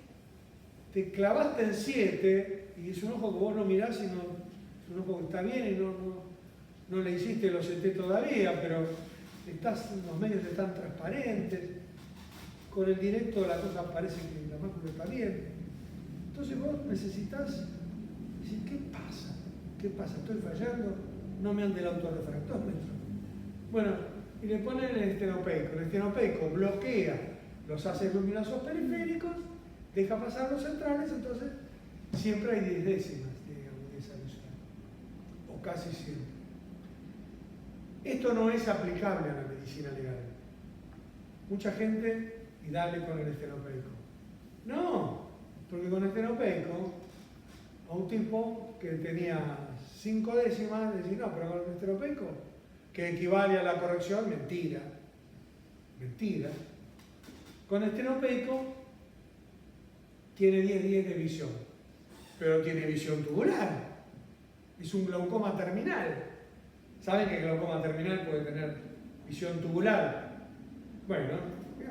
te clavaste en 7 y es un ojo que vos no mirás y no, es un ojo que está bien y no le hiciste los CT todavía, pero los medios están transparentes, con el directo la cosa parece que la mácula está bien. Entonces vos necesitas decir, ¿qué pasa? ¿Qué pasa? ¿Estoy fallando? No me ande el autorrefractómetro. Bueno, y le ponen el estenopeico. El estenopeico bloquea los haces luminosos periféricos, deja pasar los centrales, entonces siempre hay 10 décimas de agudeza visual, o casi siempre. Esto no es aplicable a la medicina legal. Mucha gente, y dale con el estenopeico. No, porque con el estenopeico, a un tipo que tenía 5 décimas, decir, no, pero con el estenopeico, que equivale a la corrección, mentira. Mentira. Con estenopeico tiene 10 de visión, pero tiene visión tubular. Es un glaucoma terminal. ¿Saben que el glaucoma terminal puede tener visión tubular? Bueno,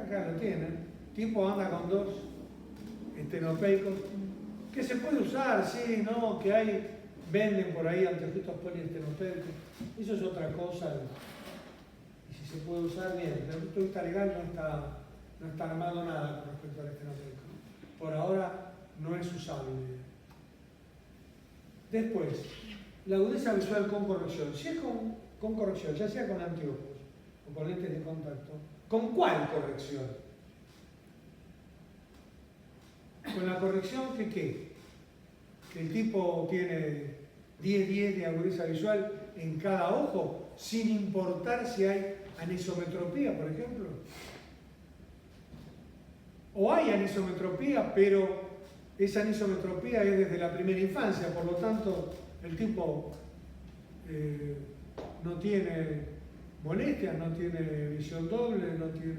acá lo tienen. El tipo anda con 2 estenopeicos, que se puede usar, sí, no, que hay, venden por ahí anteojos poliestenopeicos. Eso es otra cosa. Y si se puede usar, bien. Desde el punto de vista legal no está armado nada con respecto al estenopeico. Por ahora no es usable. Después, la agudeza visual con corrección. Si es con corrección, ya sea con anteojos o con lentes de contacto, ¿con cuál corrección? Con la corrección que ¿qué? Que el tipo tiene 10 de agudeza visual en cada ojo, sin importar si hay anisometropía, por ejemplo. O hay anisometropía, pero esa anisometropía es desde la primera infancia, por lo tanto el tipo no tiene molestias, no tiene visión doble, no tiene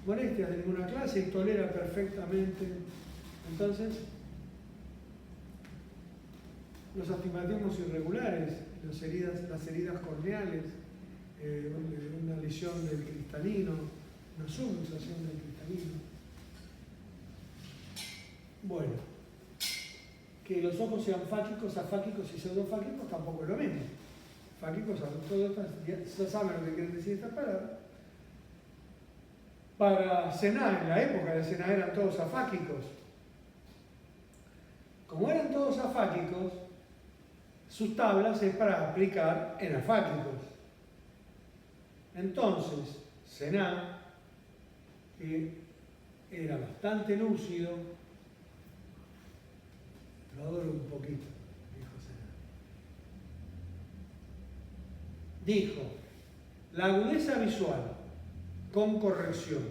molestias de ninguna clase y tolera perfectamente. Entonces, los astigmatismos irregulares, las heridas corneales, una lesión del cristalino, una subluxación del cristalino. Bueno, que los ojos sean fáquicos, afáquicos y pseudofáquicos tampoco es lo mismo. Fáquicos, ya saben lo que quieren decir estas palabras. Para Sena, en la época de Sena eran todos afáquicos. Como eran todos afáquicos, sus tablas es para aplicar en afáquicos. Entonces, Sená, que era bastante lúcido, lo adoro un poquito, dijo Sená. Dijo, la agudeza visual con corrección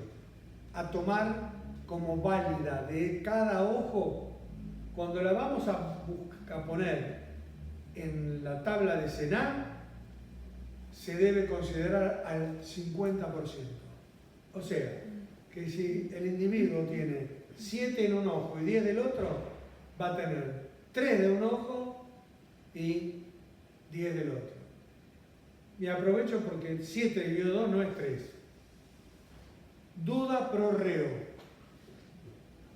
a tomar como válida de cada ojo, cuando la vamos a poner en la tabla de Sená, se debe considerar al 50%. O sea, que si el individuo tiene 7 en un ojo y 10 del otro, va a tener 3 de un ojo y 10 del otro. Y aprovecho porque 7 dividido 2 no es 3. Duda pro reo.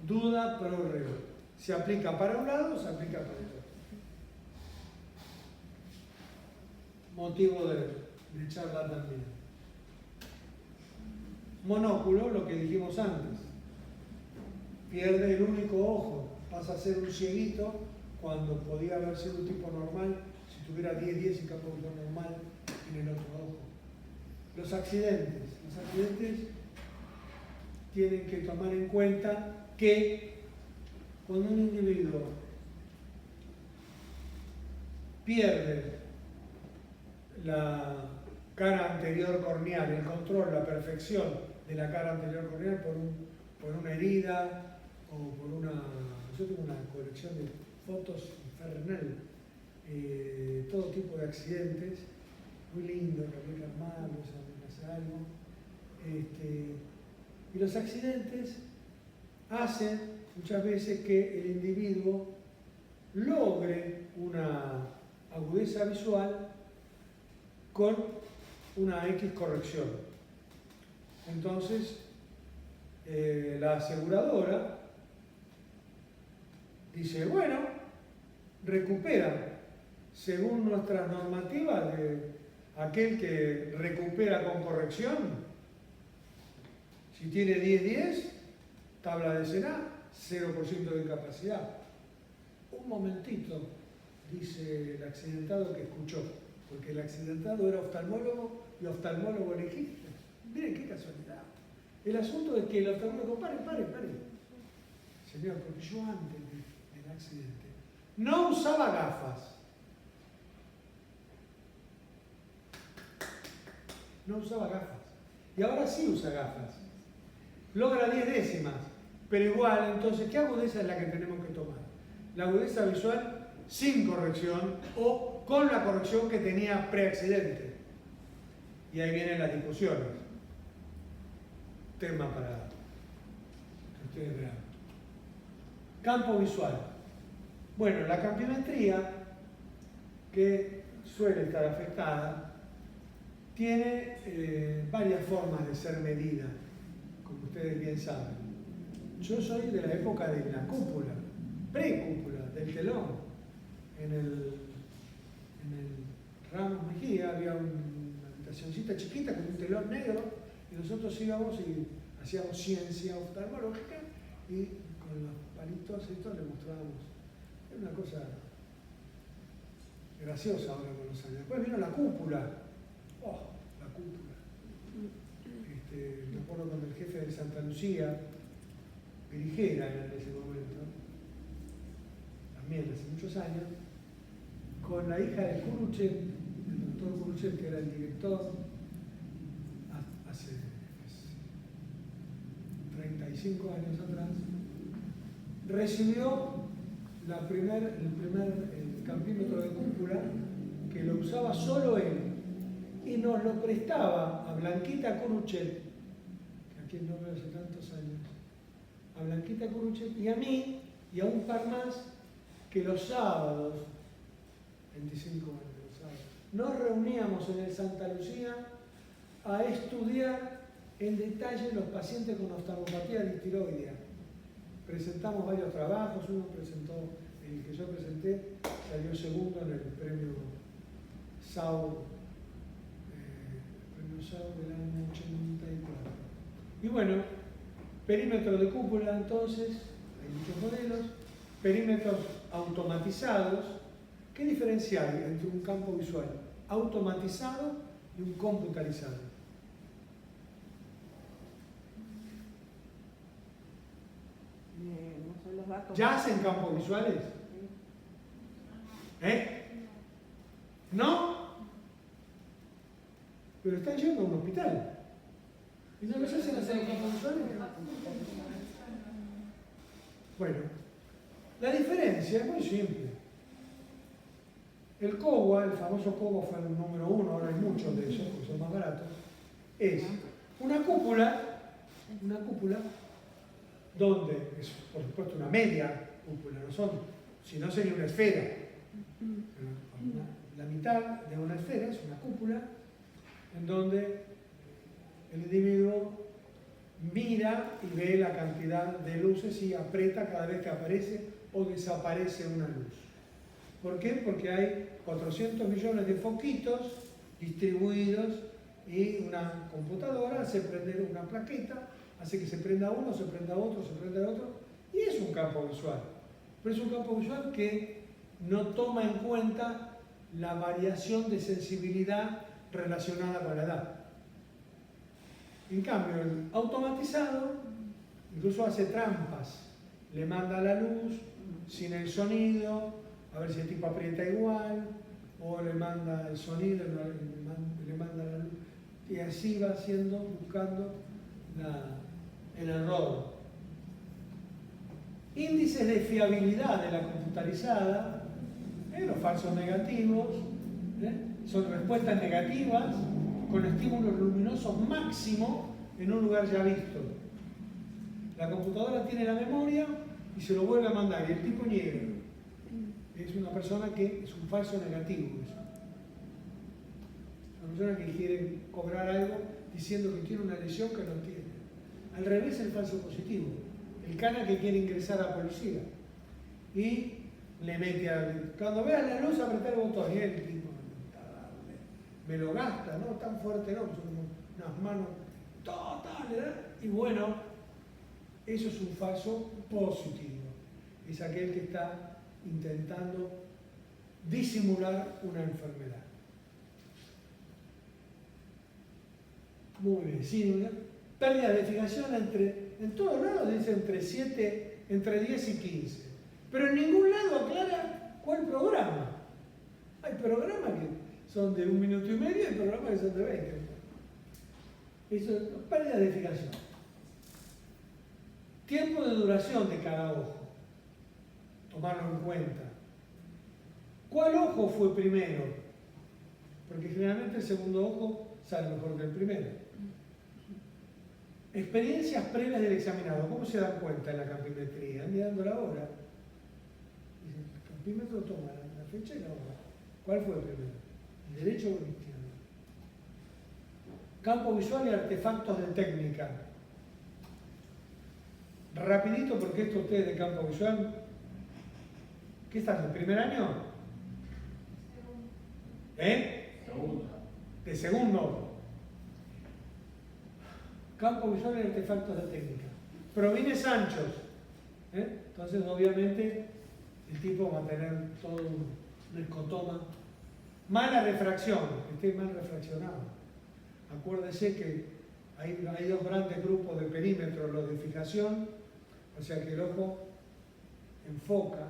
Duda pro reo. Se aplica para un lado, se aplica para el otro. Motivo de charla también. Monóculo, lo que dijimos antes. Pierde el único ojo, pasa a ser un cieguito cuando podía haber sido un tipo normal, si tuviera 10 y campo normal en el otro ojo. Los accidentes tienen que tomar en cuenta que cuando un individuo pierde la cara anterior corneal, el control, la perfección de la cara anterior corneal por una herida o por una... Yo tengo una colección de fotos infernal, todo tipo de accidentes, muy lindo, Gabriel Armando, hace algo. Y los accidentes hacen muchas veces que el individuo logre una agudeza visual con una X corrección. Entonces, la aseguradora dice, bueno, recupera, según nuestras normativas, de aquel que recupera con corrección, si tiene 10-10, tabla de Sená, 0% de incapacidad. Un momentito, dice el accidentado que escuchó, porque el accidentado era oftalmólogo y oftalmólogo legítimo. Miren qué casualidad. El asunto es que el oftalmólogo, pare. Señor, porque yo antes del accidente no usaba gafas. No usaba gafas. Y ahora sí usa gafas. Logra 10 décimas. Pero igual, entonces, ¿qué agudeza es la que tenemos que tomar? La agudeza visual sin corrección o con la corrección que tenía preaccidente. Y ahí vienen las discusiones. Tema para que ustedes vean. Campo visual. Bueno, la campimetría, que suele estar afectada, tiene varias formas de ser medida, como ustedes bien saben. Yo soy de la época de la cúpula, precúpula, del telón. En el Ramos Mejía había una habitacioncita chiquita con un telón negro y nosotros íbamos y hacíamos ciencia oftalmológica y con los palitos estos le mostrábamos. Era una cosa graciosa ahora con los años. Después vino la cúpula. ¡Oh, la cúpula! Me acuerdo con el jefe de Santa Lucía, Grijera en ese momento, también hace muchos años, con la hija de Curuchet, el doctor Curuchet, que era el director, hace 35 años atrás, recibió el primer campímetro de cúpula, que lo usaba solo él, y nos lo prestaba a Blanquita Curuchet, a quien no veo hace tantos años, a Blanquita Curuchet y a mí, y a un par más, que los sábados, 25 años los sábados, nos reuníamos en el Santa Lucía a estudiar en detalle los pacientes con oftalmopatía tiroidea. Presentamos varios trabajos, uno presentó, el que yo presenté, salió segundo en el premio SAO, del año 84. Y bueno, perímetro de cúpula entonces, hay muchos modelos, perímetros automatizados. ¿Qué diferencia hay entre un campo visual automatizado y un computarizado? No sé los datos. ¿Ya hacen campos visuales? ¿Eh? ¿No? Pero están yendo a un hospital. ¿Y no les hacen hacer los campos visuales? Bueno, la diferencia es muy simple. El COBA, el famoso COBA fue el número 1, ahora hay muchos de esos, que son más baratos, es una cúpula donde es, por supuesto, una media cúpula, no son, si no sería una esfera. La mitad de una esfera es una cúpula en donde el individuo mira y ve la cantidad de luces y aprieta cada vez que aparece o desaparece una luz. ¿Por qué? Porque hay 400 millones de foquitos distribuidos y una computadora hace prender una plaqueta, hace que se prenda uno, se prenda otro, se prenda otro, y es un campo visual. Pero es un campo visual que no toma en cuenta la variación de sensibilidad relacionada con la edad. En cambio, el automatizado incluso hace trampas, le manda la luz sin el sonido, a ver si el tipo aprieta igual, o le manda el sonido, le manda la luz, y así va haciendo, buscando el error. Índices de fiabilidad de la computarizada, los falsos negativos, son respuestas negativas con estímulos luminosos máximo en un lugar ya visto. La computadora tiene la memoria y se lo vuelve a mandar, y el tipo niega. Es una persona que es un falso negativo. Es una persona que quiere cobrar algo diciendo que tiene una lesión que no tiene. Al revés, el falso positivo. El cana que quiere ingresar a policía y le mete cuando veas la luz, apretar el botón, y el tipo me lo gasta, no tan fuerte, no, son unas manos totales, ¿verdad? Y bueno, eso es un falso positivo. Es aquel que está intentando disimular una enfermedad. Muy bien, sí, ¿no? Pérdida de fijación en todos lados dice entre 10 y 15. Pero en ningún lado aclara cuál programa. Hay programas que son de 1 minuto y medio y hay programas que son de 20. Eso es pérdida de fijación. Tiempo de duración de cada ojo. Tomarlo en cuenta. ¿Cuál ojo fue primero? Porque generalmente el segundo ojo sale mejor que el primero. Experiencias previas del examinado. ¿Cómo se dan cuenta en la campimetría? Mirando la hora. Dicen, el campímetro toma la fecha y la hora. ¿Cuál fue el primero? ¿El derecho o el izquierdo? Campo visual y artefactos de técnica. Rapidito, porque esto ustedes de campo visual. ¿Qué estás? ¿El primer año? Segundo. De segundo. Campo visual y artefactos de técnica. Provines anchos. Entonces, obviamente, el tipo va a tener todo un escotoma. Mala refracción, que esté mal refraccionado. Acuérdese que hay dos grandes grupos de perímetros, los de fijación, o sea que el ojo enfoca,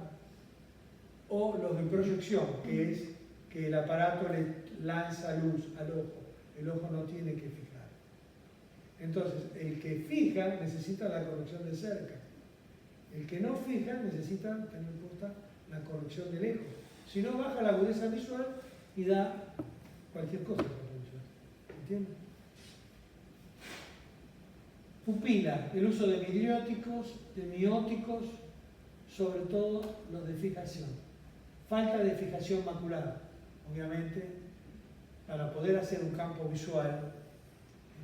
o los de proyección, que es que el aparato le lanza luz al ojo. El ojo no tiene que fijar. Entonces, el que fija necesita la corrección de cerca. El que no fija necesita tener en cuenta la corrección de lejos. Si no, baja la agudeza visual y da cualquier cosa. ¿Entiendes? Pupila, el uso de midrióticos, de mióticos, sobre todo los de fijación. Falta de fijación macular. Obviamente, para poder hacer un campo visual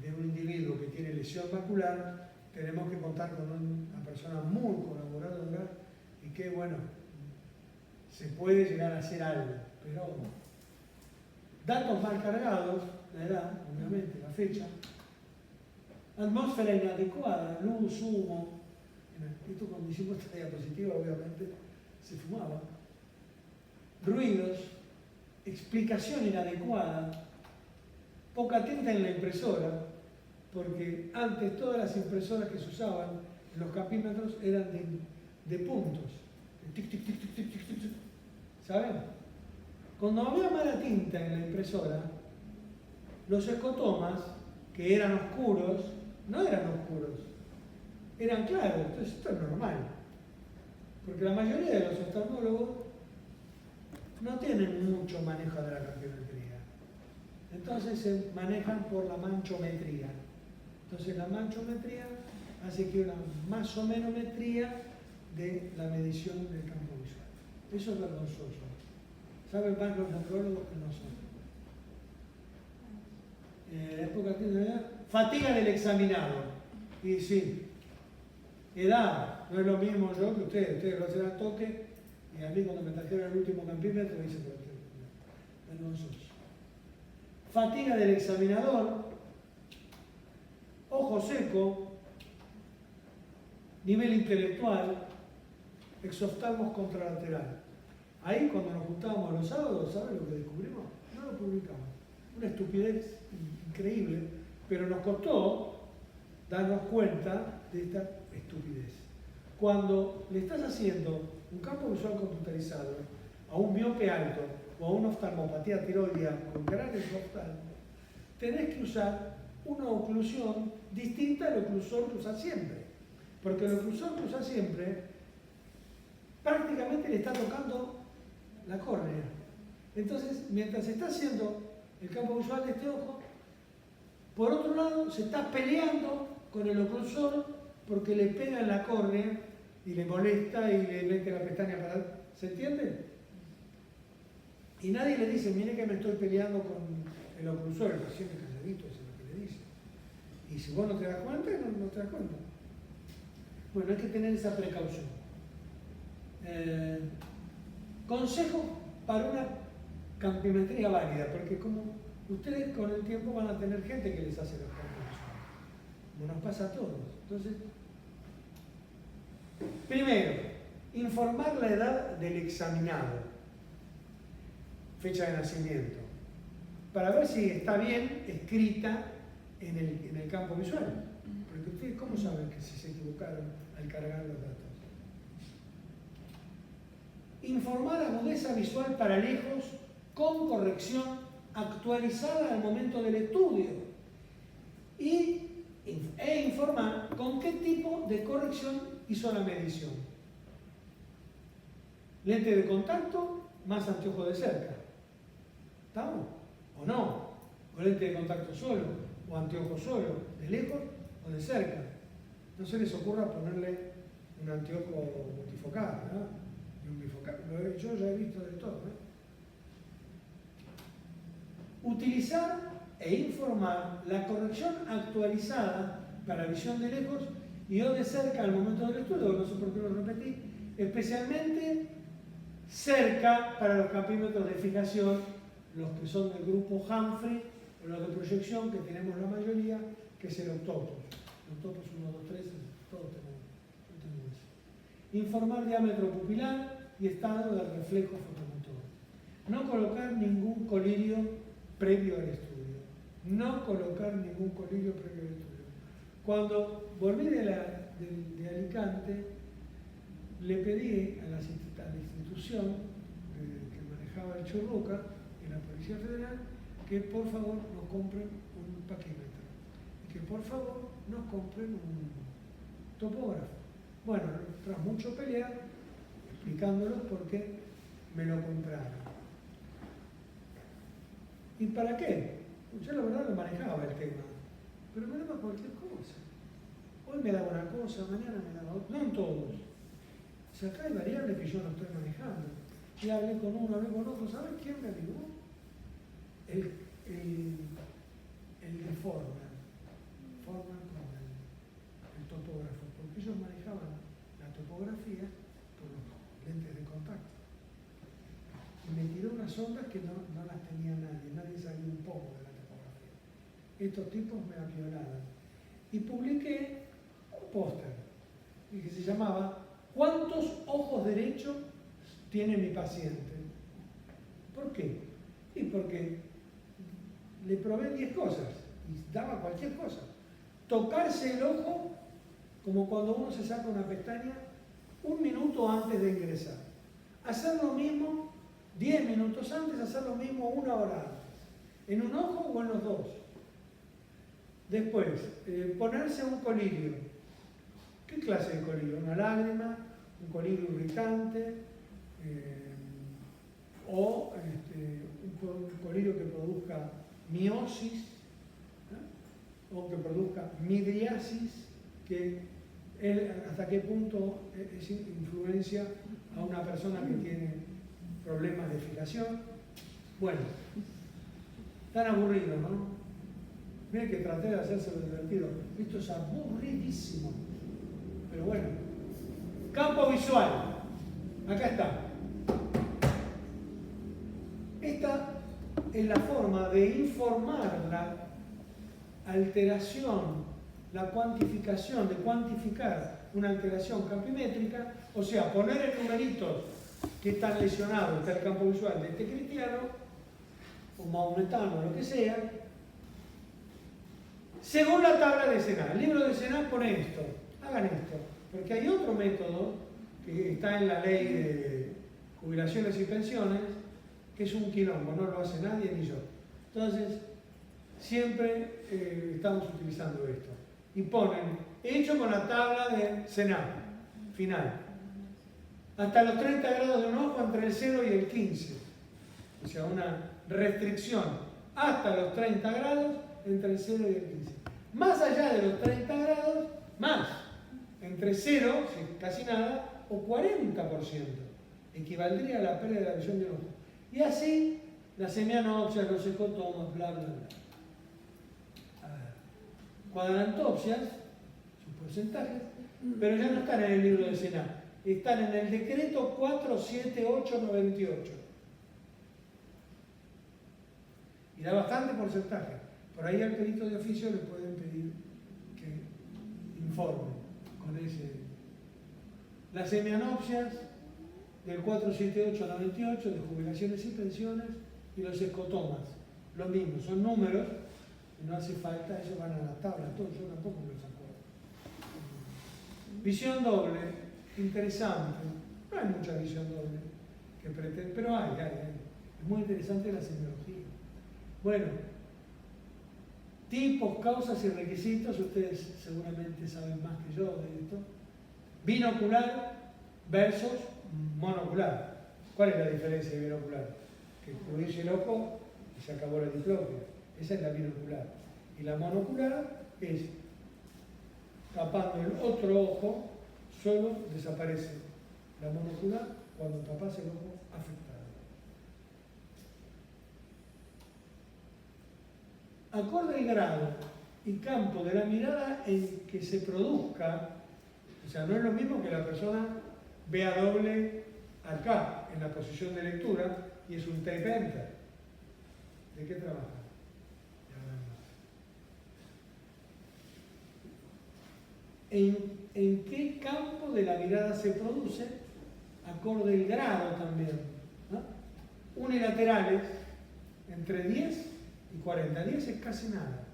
de un individuo que tiene lesión macular, tenemos que contar con una persona muy colaboradora y que, bueno, se puede llegar a hacer algo, pero datos mal cargados, la edad, obviamente, la fecha, atmósfera inadecuada, luz, humo. Esto cuando hicimos esta diapositiva, obviamente, se fumaba. Ruidos, explicación inadecuada, poca tinta en la impresora, porque antes todas las impresoras que se usaban los campímetros eran de puntos. Tic, tic, tic, tic, tic, tic, tic, tic. ¿Saben? Cuando había mala tinta en la impresora, los escotomas, que eran oscuros, no eran oscuros, eran claros. Entonces esto es normal. Porque la mayoría de los oftalmólogos no tienen mucho manejo de la campimetría. Entonces se manejan por la manchometría. Entonces la manchometría hace que una más o menos metría de la medición del campo visual. Eso es vergonzoso. Saben más los neurólogos que nosotros. Fatiga del examinado. Y sí, edad, no es lo mismo yo que ustedes lo hacen al toque, y a mí cuando me trajeron el último campímetro me dicen, vergonzoso. Fatiga del examinador, ojo seco, nivel intelectual, exoftalmos contralateral. Ahí cuando nos juntábamos los sábados, ¿saben lo que descubrimos? No lo publicamos. Una estupidez increíble, pero nos costó darnos cuenta de esta estupidez. Cuando le estás haciendo un campo visual computarizado a un miope alto o a una oftalmopatía tiroidea con gran exoftalmo, tenés que usar una oclusión distinta al oclusor que usás siempre. Porque el oclusor que usás siempre prácticamente le está tocando la córnea. Entonces, mientras se está haciendo el campo visual de este ojo, por otro lado se está peleando con el oclusor porque le pega en la córnea y le molesta y le mete la pestaña para... ¿Se entiende? Y nadie le dice, mire que me estoy peleando con el oclusor, el paciente calladito, eso es lo que le dice. Y si vos no te das cuenta, no te das cuenta. Bueno, hay que tener esa precaución. Consejo para una campimetría válida, porque como ustedes con el tiempo van a tener gente que les hace los cálculos, como nos pasa a todos. Entonces, primero, informar la edad del examinado, fecha de nacimiento, para ver si está bien escrita en el campo visual. Porque ustedes, ¿cómo saben que si se equivocaron al cargar los datos? Informar agudeza visual para lejos con corrección actualizada al momento del estudio e informar con qué tipo de corrección hizo la medición. Lente de contacto más anteojo de cerca. ¿Estamos? ¿O no? O lente de contacto solo, o anteojo solo, de lejos o de cerca. No se les ocurra ponerle un anteojo multifocal, ¿no? Yo ya he visto de todo. Utilizar e informar la corrección actualizada para visión de lejos y o de cerca al momento del estudio, no sé por qué lo repetí, especialmente cerca para los campímetros de fijación, los que son del grupo Humphrey o los de proyección que tenemos la mayoría, que es el octopus. El octopus 1, 2, 3, todos tenemos eso. Informar diámetro pupilar y estado del reflejo fotomotor. No colocar ningún colirio previo al estudio. No colocar ningún colirio previo al estudio. Cuando volví de Alicante, le pedí a la institución que manejaba el Churruca, en la Policía Federal, que por favor nos compren un paquímetro. Y que por favor nos compren un topógrafo. Bueno, tras mucho pelear, explicándolos por qué me lo compraron. ¿Y para qué? Yo la verdad lo manejaba el tema, pero me daba cualquier cosa. Hoy me daba una cosa, mañana me daba otra, no en todos. O sea, acá hay variables que yo no estoy manejando. Y hablé con uno, hablé con otro, ¿sabes quién me ayudó? El de Forman con el topógrafo, porque ellos manejaban la topografía por los lentes de contacto. Y me tiró unas ondas que no las tenía nadie sabía un poco de la topografía. Estos tipos me apiolaron. Y publiqué un póster que se llamaba ¿Cuántos ojos derechos tiene mi paciente? ¿Por qué? Y porque le probé 10 cosas y daba cualquier cosa. Tocarse el ojo como cuando uno se saca una pestaña 1 minuto antes de ingresar. Hacer lo mismo 10 minutos antes, hacer lo mismo 1 hora antes. En un ojo o en los dos. Después, ponerse un colirio. ¿Qué clase de colirio? Una lágrima, un colirio irritante, o un colirio que produzca miosis, o que produzca midriasis, que hasta qué punto es influencia a una persona que tiene problemas de fijación. Bueno, tan aburrido, ¿no? Miren que traté de hacérselo divertido. Esto es aburridísimo. Pero bueno. Campo visual. Acá está. Esta es la forma de informar la alteración, la cuantificación, de cuantificar una alteración campimétrica, o sea, poner en numeritos que están lesionados, está el campo visual de este cristiano, o maometano, lo que sea, según la tabla de Senat. El libro de Senat pone esto, hagan esto, porque hay otro método que está en la ley de jubilaciones y pensiones, que es un quilombo, no lo hace nadie ni yo. Entonces, siempre estamos utilizando esto. Y ponen, hecho con la tabla de Senat, final. Hasta los 30 grados de un ojo entre el 0 y el 15. O sea, una restricción hasta los 30 grados entre el 0 y el 15. Más allá de los 30 grados, más. Entre 0, casi nada, o 40%. Equivaldría a la pérdida de la visión de un ojo. Y así, las semianopsias, los escotomas, bla, bla, bla. Cuadrantopsias, sus porcentajes, pero ya no están en el libro de Senat, están en el decreto 47898. Y da bastante porcentaje. Por ahí al perito de oficio le pueden pedir que informe con ese. Las semianopsias del 47898 de jubilaciones y pensiones y los escotomas, lo mismo, son números. No hace falta, ellos van a la tabla, todo, yo tampoco me los acuerdo. Visión doble, interesante. No hay mucha visión doble que pretende, pero hay. Es muy interesante la semiología. Bueno, tipos, causas y requisitos, ustedes seguramente saben más que yo de esto. Binocular versus monocular. ¿Cuál es la diferencia de binocular? Que fluye el ojo y se acabó la diplopia. Esa es la binocular. Y la monocular es tapando el otro ojo, solo desaparece la monocular cuando tapas el ojo afectado. Acorde al grado y campo de la mirada en que se produzca, o sea, no es lo mismo que la persona vea doble acá, en la posición de lectura, y es un tape enter. ¿De qué trabaja? ¿En qué campo de la mirada se produce? Acorde al grado también, ¿no? Unilaterales, entre 10 y 40. 10 es casi nada,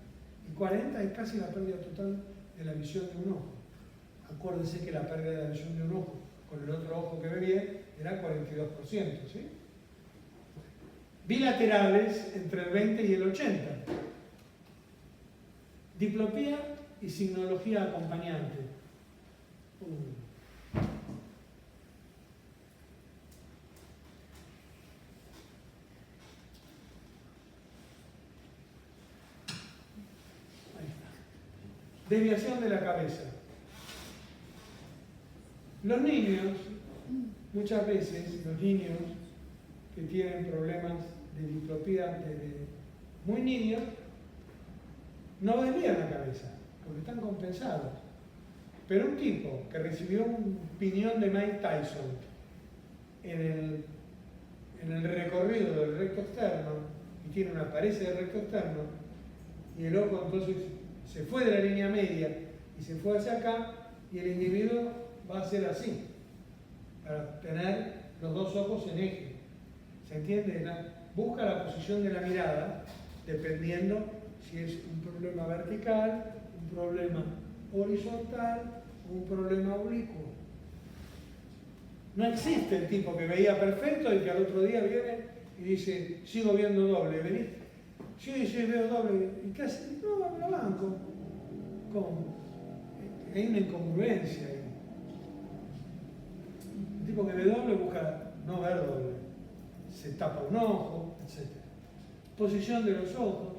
y 40 es casi la pérdida total de la visión de un ojo. Acuérdense que la pérdida de la visión de un ojo con el otro ojo que ve bien era 42%, ¿sí? Bilaterales, entre el 20 y el 80. Diplopía y signología acompañante. Ahí está. Desviación de la cabeza. Los niños, muchas veces, los niños que tienen problemas de diplopía desde muy niños, no desvían la cabeza, porque están compensados. Pero un tipo que recibió un piñón de Mike Tyson en el recorrido del recto externo, y tiene una pared de recto externo, y el ojo entonces se fue de la línea media y se fue hacia acá, y el individuo va a ser así, para tener los dos ojos en eje. ¿Se entiende? Busca la posición de la mirada, dependiendo si es un problema vertical, un problema horizontal un problema oblicuo. No existe el tipo que veía perfecto y que al otro día viene y dice, sigo viendo doble, ¿venís? Sí, veo doble. ¿Y qué hace? No, me lo banco. ¿Cómo? Hay una incongruencia ahí. El tipo que ve doble busca no ver doble. Se tapa un ojo, etc. Posición de los ojos.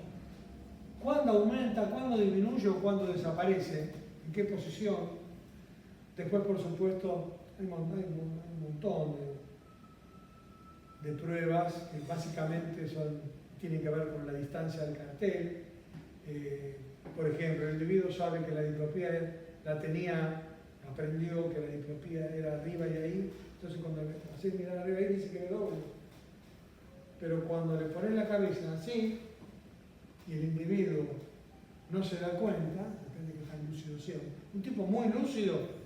¿Cuándo aumenta, cuándo disminuye o cuándo desaparece? ¿En qué posición? Después, por supuesto, hay un montón de pruebas que básicamente tienen que ver con la distancia del cartel. Por ejemplo, el individuo sabe que la diplopía la tenía, aprendió que la diplopía era arriba y ahí, entonces cuando le hace mirar arriba y dice que ve doble. Pero cuando le pones la cabeza así y el individuo no se da cuenta, depende de qué tan lúcido sea, un tipo muy lúcido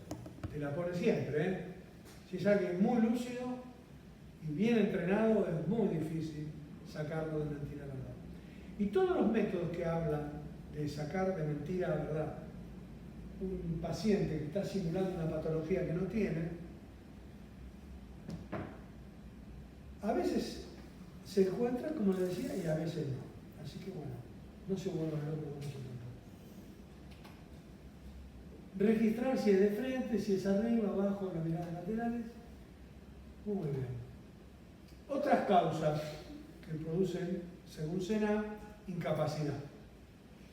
te la pone siempre, ¿eh? Si es alguien muy lúcido y bien entrenado, es muy difícil sacarlo de mentira a verdad. Y todos los métodos que hablan de sacar de mentira a verdad un paciente que está simulando una patología que no tiene, a veces se encuentra, como le decía, y a veces no. Así que bueno, no se vuelvan locos con eso tampoco. Registrar si es de frente, si es arriba, abajo, las miradas laterales. Muy bien. Otras causas que producen, según SENA, incapacidad.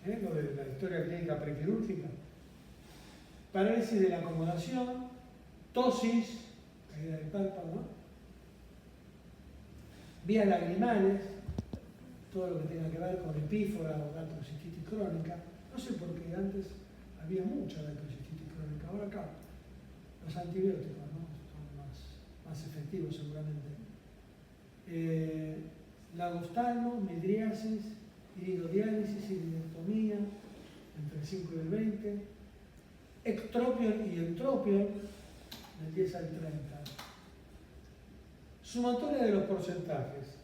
Lo de la historia clínica prequirúrgica. Parálisis de la acomodación, tosis, caída del párpado, ¿no? Vías lagrimales, todo lo que tenga que ver con epífora o gastrocistitis crónica. No sé por qué antes había mucha gastrocistitis crónica, ahora acá los antibióticos, ¿no? Son más efectivos seguramente. Lagostalmo, midriasis, iridodiálisis, iridectomía, entre el 5 y el 20, ectropion y entropion, del 10 al 30. Sumatoria de los porcentajes.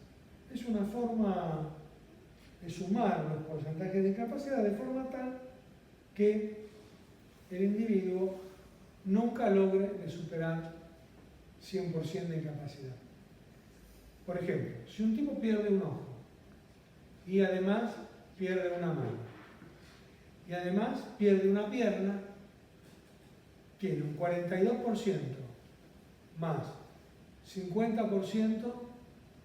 Es una forma de sumar los porcentajes de incapacidad de forma tal que el individuo nunca logre superar 100% de incapacidad. Por ejemplo, si un tipo pierde un ojo y además pierde una mano y además pierde una pierna, tiene un 42% más 50%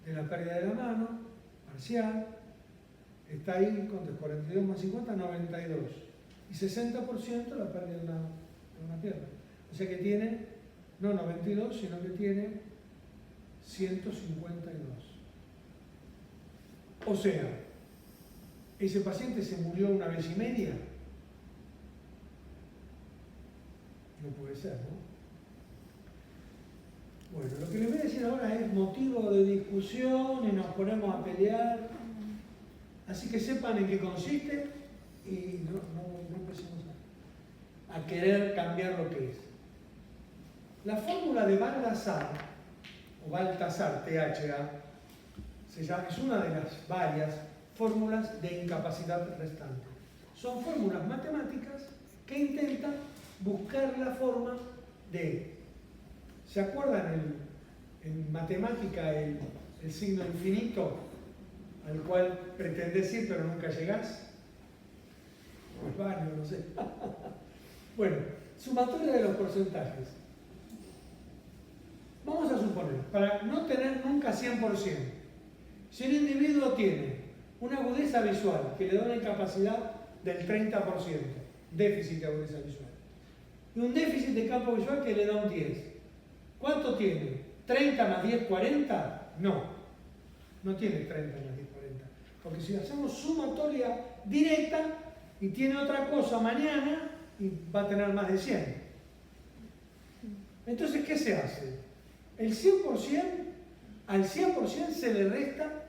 de la pérdida de la mano, parcial, está ahí con 42 más 50, 92. Y 60% la pérdida de una pierna. O sea que tiene, no 92, sino que tiene 152. O sea, ese paciente se murió una vez y media. No puede ser, ¿no? Bueno, lo que les voy a decir ahora es motivo de discusión y nos ponemos a pelear. Así que sepan en qué consiste y no empecemos a querer cambiar lo que es. La fórmula de Baldassar, o Baltasar, THA, es una de las varias fórmulas de incapacidad restante. Son fórmulas matemáticas que intentan buscar la forma de... ¿Se acuerdan en matemática el signo infinito al cual pretendés ir pero nunca llegás? Pues vale, no sé. Bueno, sumatoria de los porcentajes. Vamos a suponer, para no tener nunca 100%, si el individuo tiene una agudeza visual que le da una incapacidad del 30%, déficit de agudeza visual, y un déficit de campo visual que le da un 10%, ¿cuánto tiene? ¿30 más 10, 40? No tiene 30 más 10, 40. Porque si hacemos sumatoria directa y tiene otra cosa mañana, y va a tener más de 100. Entonces, ¿qué se hace? El 100%, al 100% se le resta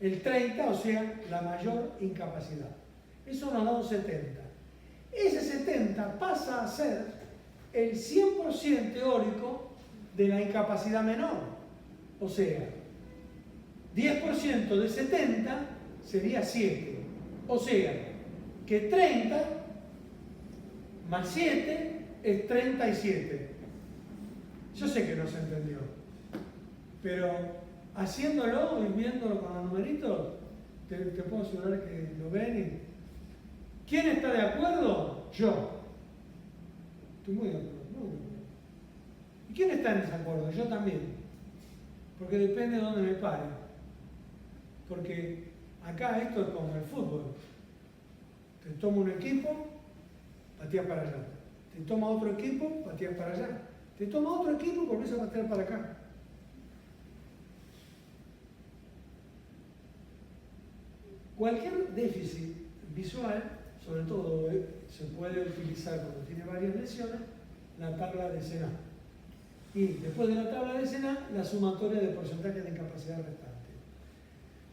el 30, o sea, la mayor incapacidad. Eso nos da un 70. Ese 70 pasa a ser el 100% teórico de la incapacidad menor. O sea, 10% de 70 sería 7. O sea, que 30 más 7 es 37. Yo sé que no se entendió, pero haciéndolo y viéndolo con los numeritos, te puedo asegurar que lo ven. Y ¿quién está de acuerdo? Yo. Estoy muy de acuerdo, muy de acuerdo. ¿Y quién está en desacuerdo? Yo también. Porque depende de dónde me pare. Porque acá esto es como el fútbol. Te toma un equipo, pateas para allá. Te toma otro equipo, pateas para allá. Te toma otro equipo, volvés a patear para acá. Cualquier déficit visual, sobre todo se puede utilizar cuando tiene varias lesiones, la tabla de Sena. Y después de la tabla de Sena, la sumatoria de porcentaje de incapacidad restante.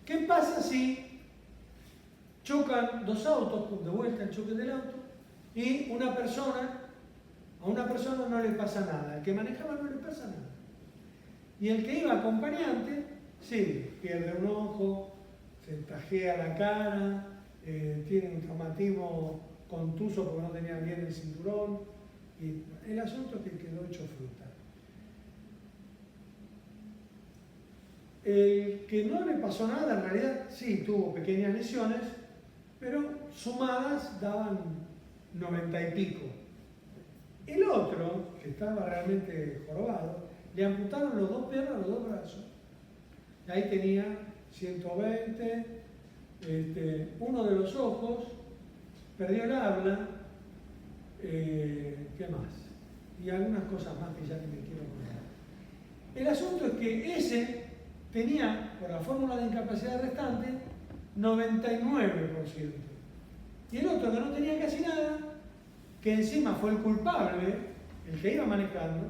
¿Qué pasa si chocan dos autos, de vuelta el choque del auto, y a una persona no le pasa nada, al que manejaba no le pasa nada? Y el que iba acompañante, sí, pierde un ojo, se tajea la cara, tiene un traumatismo contuso porque no tenía bien el cinturón, y el asunto es que quedó hecho fruta. El que no le pasó nada, en realidad sí tuvo pequeñas lesiones, pero sumadas daban 90 y pico. El otro, que estaba realmente jorobado, le amputaron los dos piernas, los dos brazos. Y ahí tenía 120, uno de los ojos, perdió el habla, ¿qué más? Y algunas cosas más que ya ni me quiero acordar. El asunto es que ese tenía, por la fórmula de incapacidad restante, 99%. Y el otro que no tenía casi nada, que encima fue el culpable, el que iba manejando,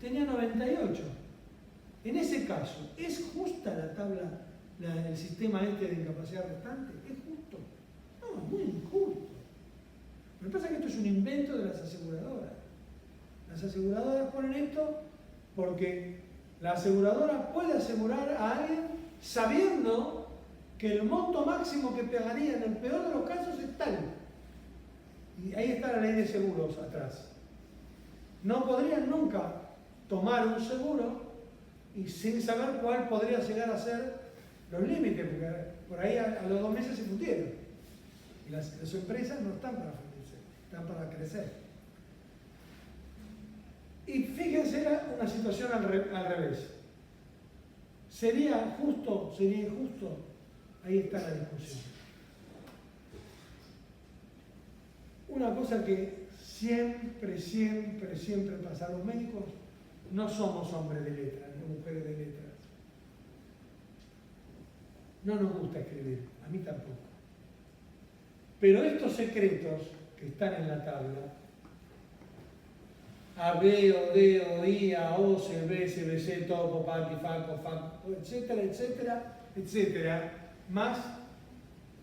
tenía 98. En ese caso, ¿es justa la tabla, el sistema de incapacidad restante? ¿Es justo? No, es muy injusto. Lo que pasa es que esto es un invento de las aseguradoras. Las aseguradoras ponen esto porque la aseguradora puede asegurar a alguien sabiendo que el monto máximo que pagaría en el peor de los casos es tal. Y ahí está la ley de seguros atrás. No podrían nunca tomar un seguro y sin saber cuál podría llegar a ser los límites, porque por ahí a los 2 meses se fundieron. Y las empresas no están para fundirse, están para crecer. Y fíjense una situación al revés. ¿Sería justo? ¿Sería injusto? Ahí está la discusión. Una cosa que siempre pasa, los médicos no somos hombres de letras, no mujeres de letras. No nos gusta escribir, a mí tampoco. Pero estos secretos que están en la tabla, A, B, O, D, O, I, A, O, C, B, C, B, C, TOPO, PATI, FACO, FACO, etcétera, etcétera, etcétera, más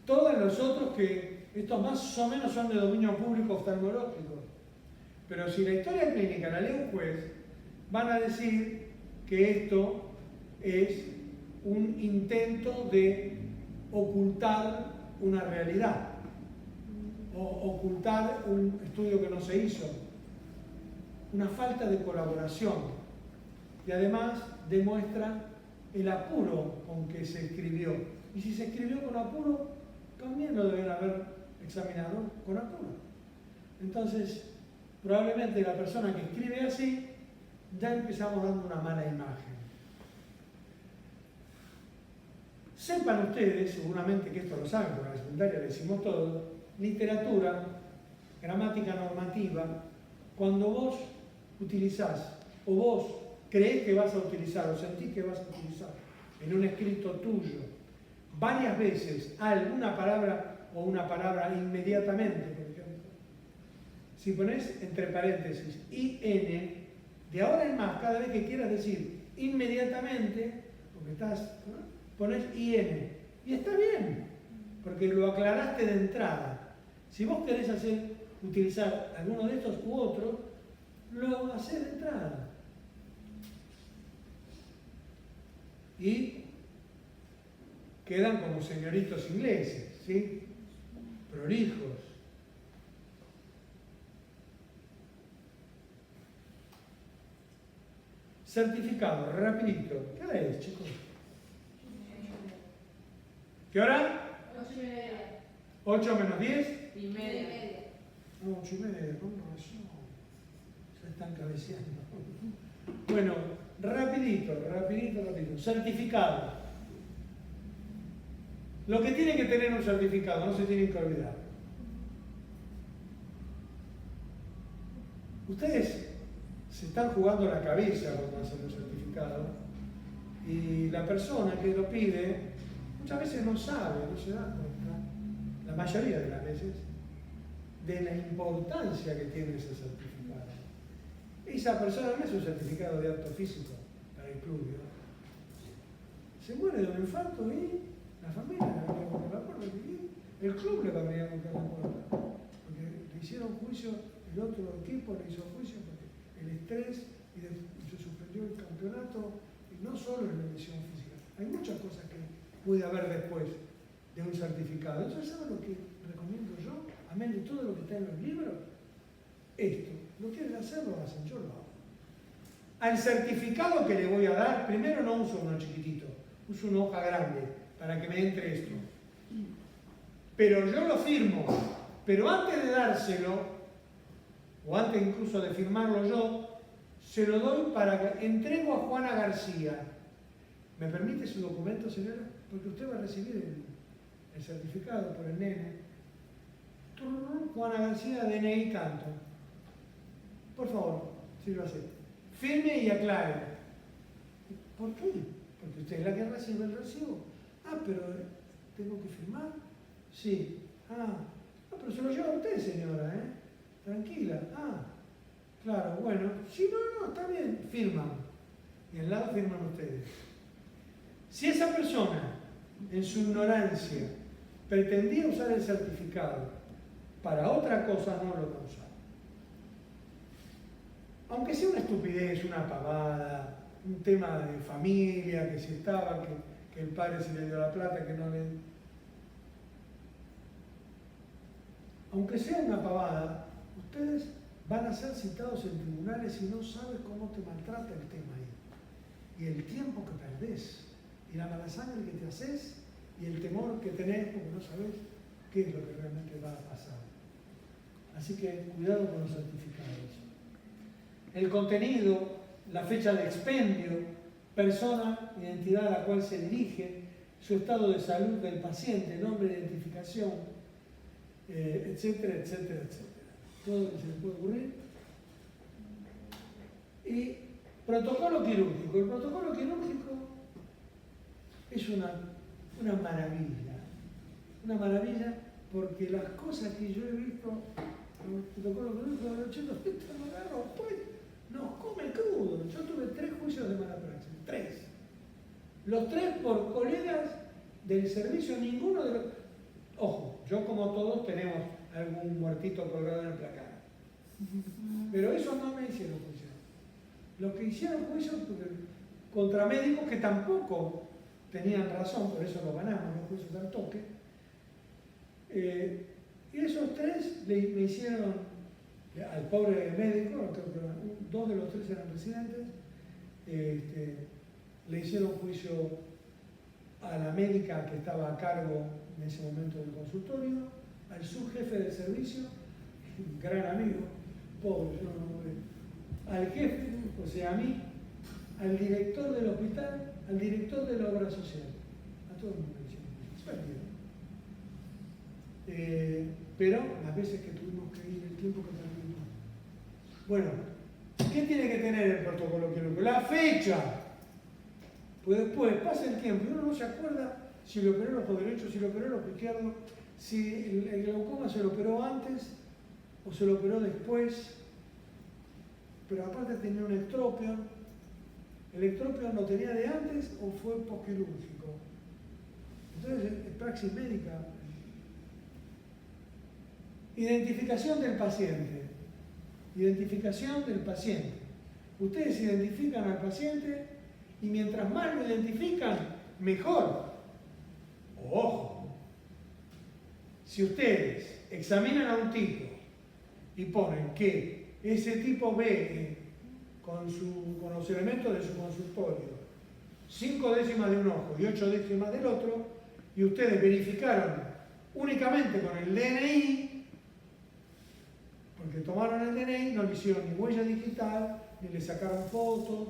todos los otros que estos más o menos son de dominio público oftalmológico. Pero si la historia clínica la lee un juez, van a decir que esto es un intento de ocultar una realidad o ocultar un estudio que no se hizo, una falta de colaboración, y además demuestra el apuro con que se escribió. Y si se escribió con apuro, también lo deben haber examinado con apuro. Entonces, probablemente la persona que escribe así, ya empezamos dando una mala imagen. Sepan ustedes, seguramente que esto lo saben, porque en la secundaria le decimos todo, literatura, gramática normativa, cuando vos utilizás, o vos creés que vas a utilizar, o sentís que vas a utilizar en un escrito tuyo, varias veces alguna palabra o una palabra inmediatamente, por ejemplo, si pones entre paréntesis IN, de ahora en más, cada vez que quieras decir inmediatamente, porque estás, ¿no?, pones IN, y está bien, porque lo aclaraste de entrada. Si vos querés utilizar alguno de estos u otros, lo hacés de entrada. Y quedan como señoritos ingleses, ¿sí? Prolijos. Certificado, rapidito. ¿Qué hora es, chicos? ¿Qué hora? 8:30. 8 menos 10. 1:30. No, 8:30, con razón. Se están cabeceando. Bueno, rapidito. Certificado. Lo que tiene que tener un certificado, no se tienen que olvidar. Ustedes se están jugando la cabeza cuando hacen un certificado y la persona que lo pide muchas veces no sabe, no se da cuenta, la mayoría de las veces, de la importancia que tiene ese certificado. Esa persona no es un certificado de acto físico para el club, ¿no? Se muere de un infarto y la familia le va a buscar la puerta, y el club le va a venir a buscar la puerta, porque le hicieron juicio, el otro equipo le hizo juicio porque el estrés y se suspendió el campeonato, y no solo en la lesión física, hay muchas cosas que puede haber después de un certificado. Entonces, ¿saben lo que recomiendo yo? Amén de todo lo que está en los libros. Esto, ¿lo quieren hacer? Lo hacen, yo lo hago. Al certificado que le voy a dar, primero no uso uno chiquitito, uso una hoja grande para que me entre esto. Pero yo lo firmo, pero antes de dárselo, o antes incluso de firmarlo yo, se lo doy para que entrego a Juana García. ¿Me permite su documento, señora? Porque usted va a recibir el certificado por el nene. Juana García, DNI tanto. Por favor, sírvase. Firme y aclare. ¿Por qué? Porque usted es la que recibe el recibo. Ah, pero ¿tengo que firmar? Sí. Ah, pero se lo lleva usted, señora, ¿eh? Tranquila. Ah, claro, bueno. Si no, está bien. Firman. Y al lado firman ustedes. Si esa persona, en su ignorancia, pretendía usar el certificado para otra cosa, no lo va a usar. Aunque sea una estupidez, una pavada, un tema de familia, que si estaba, que el padre se le dio la plata, que no le... Aunque sea una pavada, ustedes van a ser citados en tribunales y no sabes cómo te maltrata el tema ahí. Y el tiempo que perdés, y la mala sangre que te haces, y el temor que tenés porque no sabés qué es lo que realmente va a pasar. Así que cuidado con los certificados. El contenido, la fecha de expendio, persona, identidad a la cual se dirige, su estado de salud del paciente, nombre de identificación, etcétera, etcétera, etcétera. Todo lo que se le puede ocurrir. Y protocolo quirúrgico. El protocolo quirúrgico es una maravilla. Una maravilla porque las cosas que yo he visto en el protocolo quirúrgico de los chetos, esto lo agarro, pues, nos come crudo. Yo tuve 3 juicios de mala praxis. 3. Los 3 por colegas del servicio, ninguno de los... Ojo, yo como todos tenemos algún muertito colgado en el placar. Pero eso no me hicieron juicio. Los que hicieron juicio contra médicos que tampoco tenían razón, por eso lo ganamos los juicios al toque. Y esos 3 le hicieron al pobre médico, creo que 2 de los 3 eran residentes, le hicieron juicio a la médica que estaba a cargo en ese momento del consultorio, al subjefe del servicio, un gran amigo, pobre, yo no, al jefe, o sea, a mí, al director del hospital, al director de la obra social, a todo el mundo le hicieron juicio. Pero las veces que tuvimos que ir, el tiempo que perdimos. Bueno, ¿qué tiene que tener el protocolo quirúrgico? La fecha. Pues después pasa el tiempo y uno no se acuerda si lo operó el ojo derecho, si lo operó el ojo izquierdo, si el glaucoma se lo operó antes o se lo operó después. Pero aparte tenía un ectropion. ¿El ectropion lo tenía de antes o fue posquirúrgico? Entonces, es praxis médica. Identificación del paciente. Identificación del paciente. Ustedes identifican al paciente y mientras más lo identifican, mejor. Ojo, si ustedes examinan a un tipo y ponen que ese tipo ve con los elementos de su consultorio, 5 décimas de un ojo y 8 décimas del otro, y ustedes verificaron únicamente con el DNI, porque tomaron el DNI, no le hicieron ni huella digital, ni le sacaron fotos.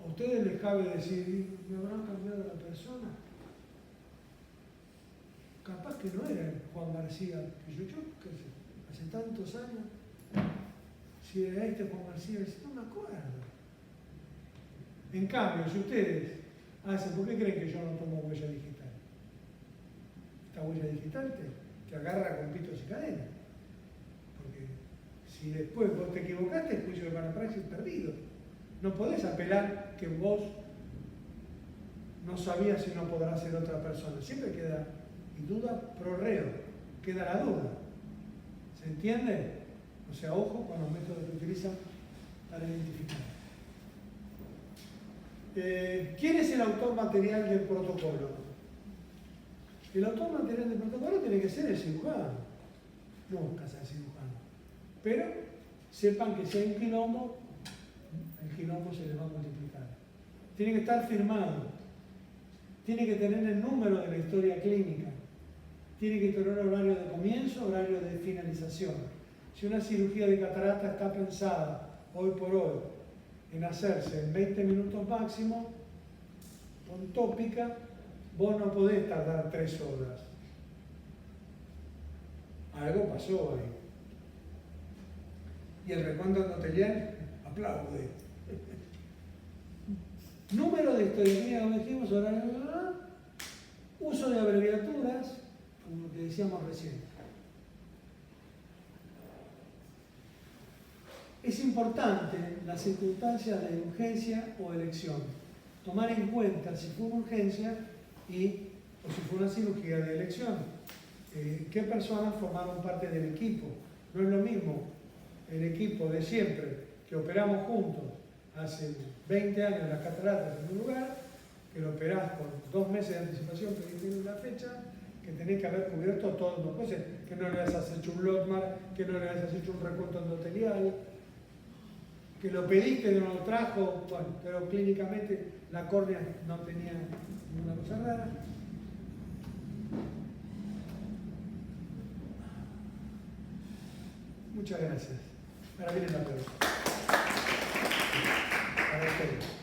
A ustedes les cabe decir, ¿me habrán cambiado la persona? Capaz que no era Juan García, que yo qué sé, hace tantos años, si era este Juan García, no me acuerdo. En cambio, si ustedes hacen, ¿por qué creen que yo no tomo huella digital? Esta huella digital te agarra con pitos y cadenas. Porque si después vos te equivocaste, el juicio de parapraxis perdido. No podés apelar que vos no sabías si no podrá ser otra persona. Siempre queda, y duda pro reo, queda la duda. ¿Se entiende? O sea, ojo con los métodos que utilizan para identificar. ¿Quién es el autor material del protocolo? El autor material del protocolo tiene que ser el cirujano, no un casa de cirujano. Pero sepan que si hay un quilombo, el quilombo se les va a multiplicar. Tiene que estar firmado, tiene que tener el número de la historia clínica, tiene que tener horario de comienzo, horario de finalización. Si una cirugía de catarata está pensada hoy por hoy en hacerse en 20 minutos máximo, con tópica, vos no podés tardar 3 horas. Algo pasó ahí. Y el recuento endotelial aplaude. Número de historia, como dijimos, horario, uso de abreviaturas, como lo que decíamos recién. Es importante la circunstancia de urgencia o elección. Tomar en cuenta si fue una urgencia o si fue una cirugía de elección. ¿Qué personas formaron parte del equipo? No es lo mismo el equipo de siempre, que operamos juntos hace 20 años las cataratas en un lugar, que lo operás con 2 meses de anticipación, que tiene una fecha, que tenés que haber cubierto todos los cosas, que no le hayas hecho un Lotmar, que no le hayas hecho un recuento endotelial, que lo pediste y no lo trajo, bueno, pero clínicamente la córnea no tenía ninguna cosa rara. Muchas gracias. Ahora viene la pregunta. Para ustedes.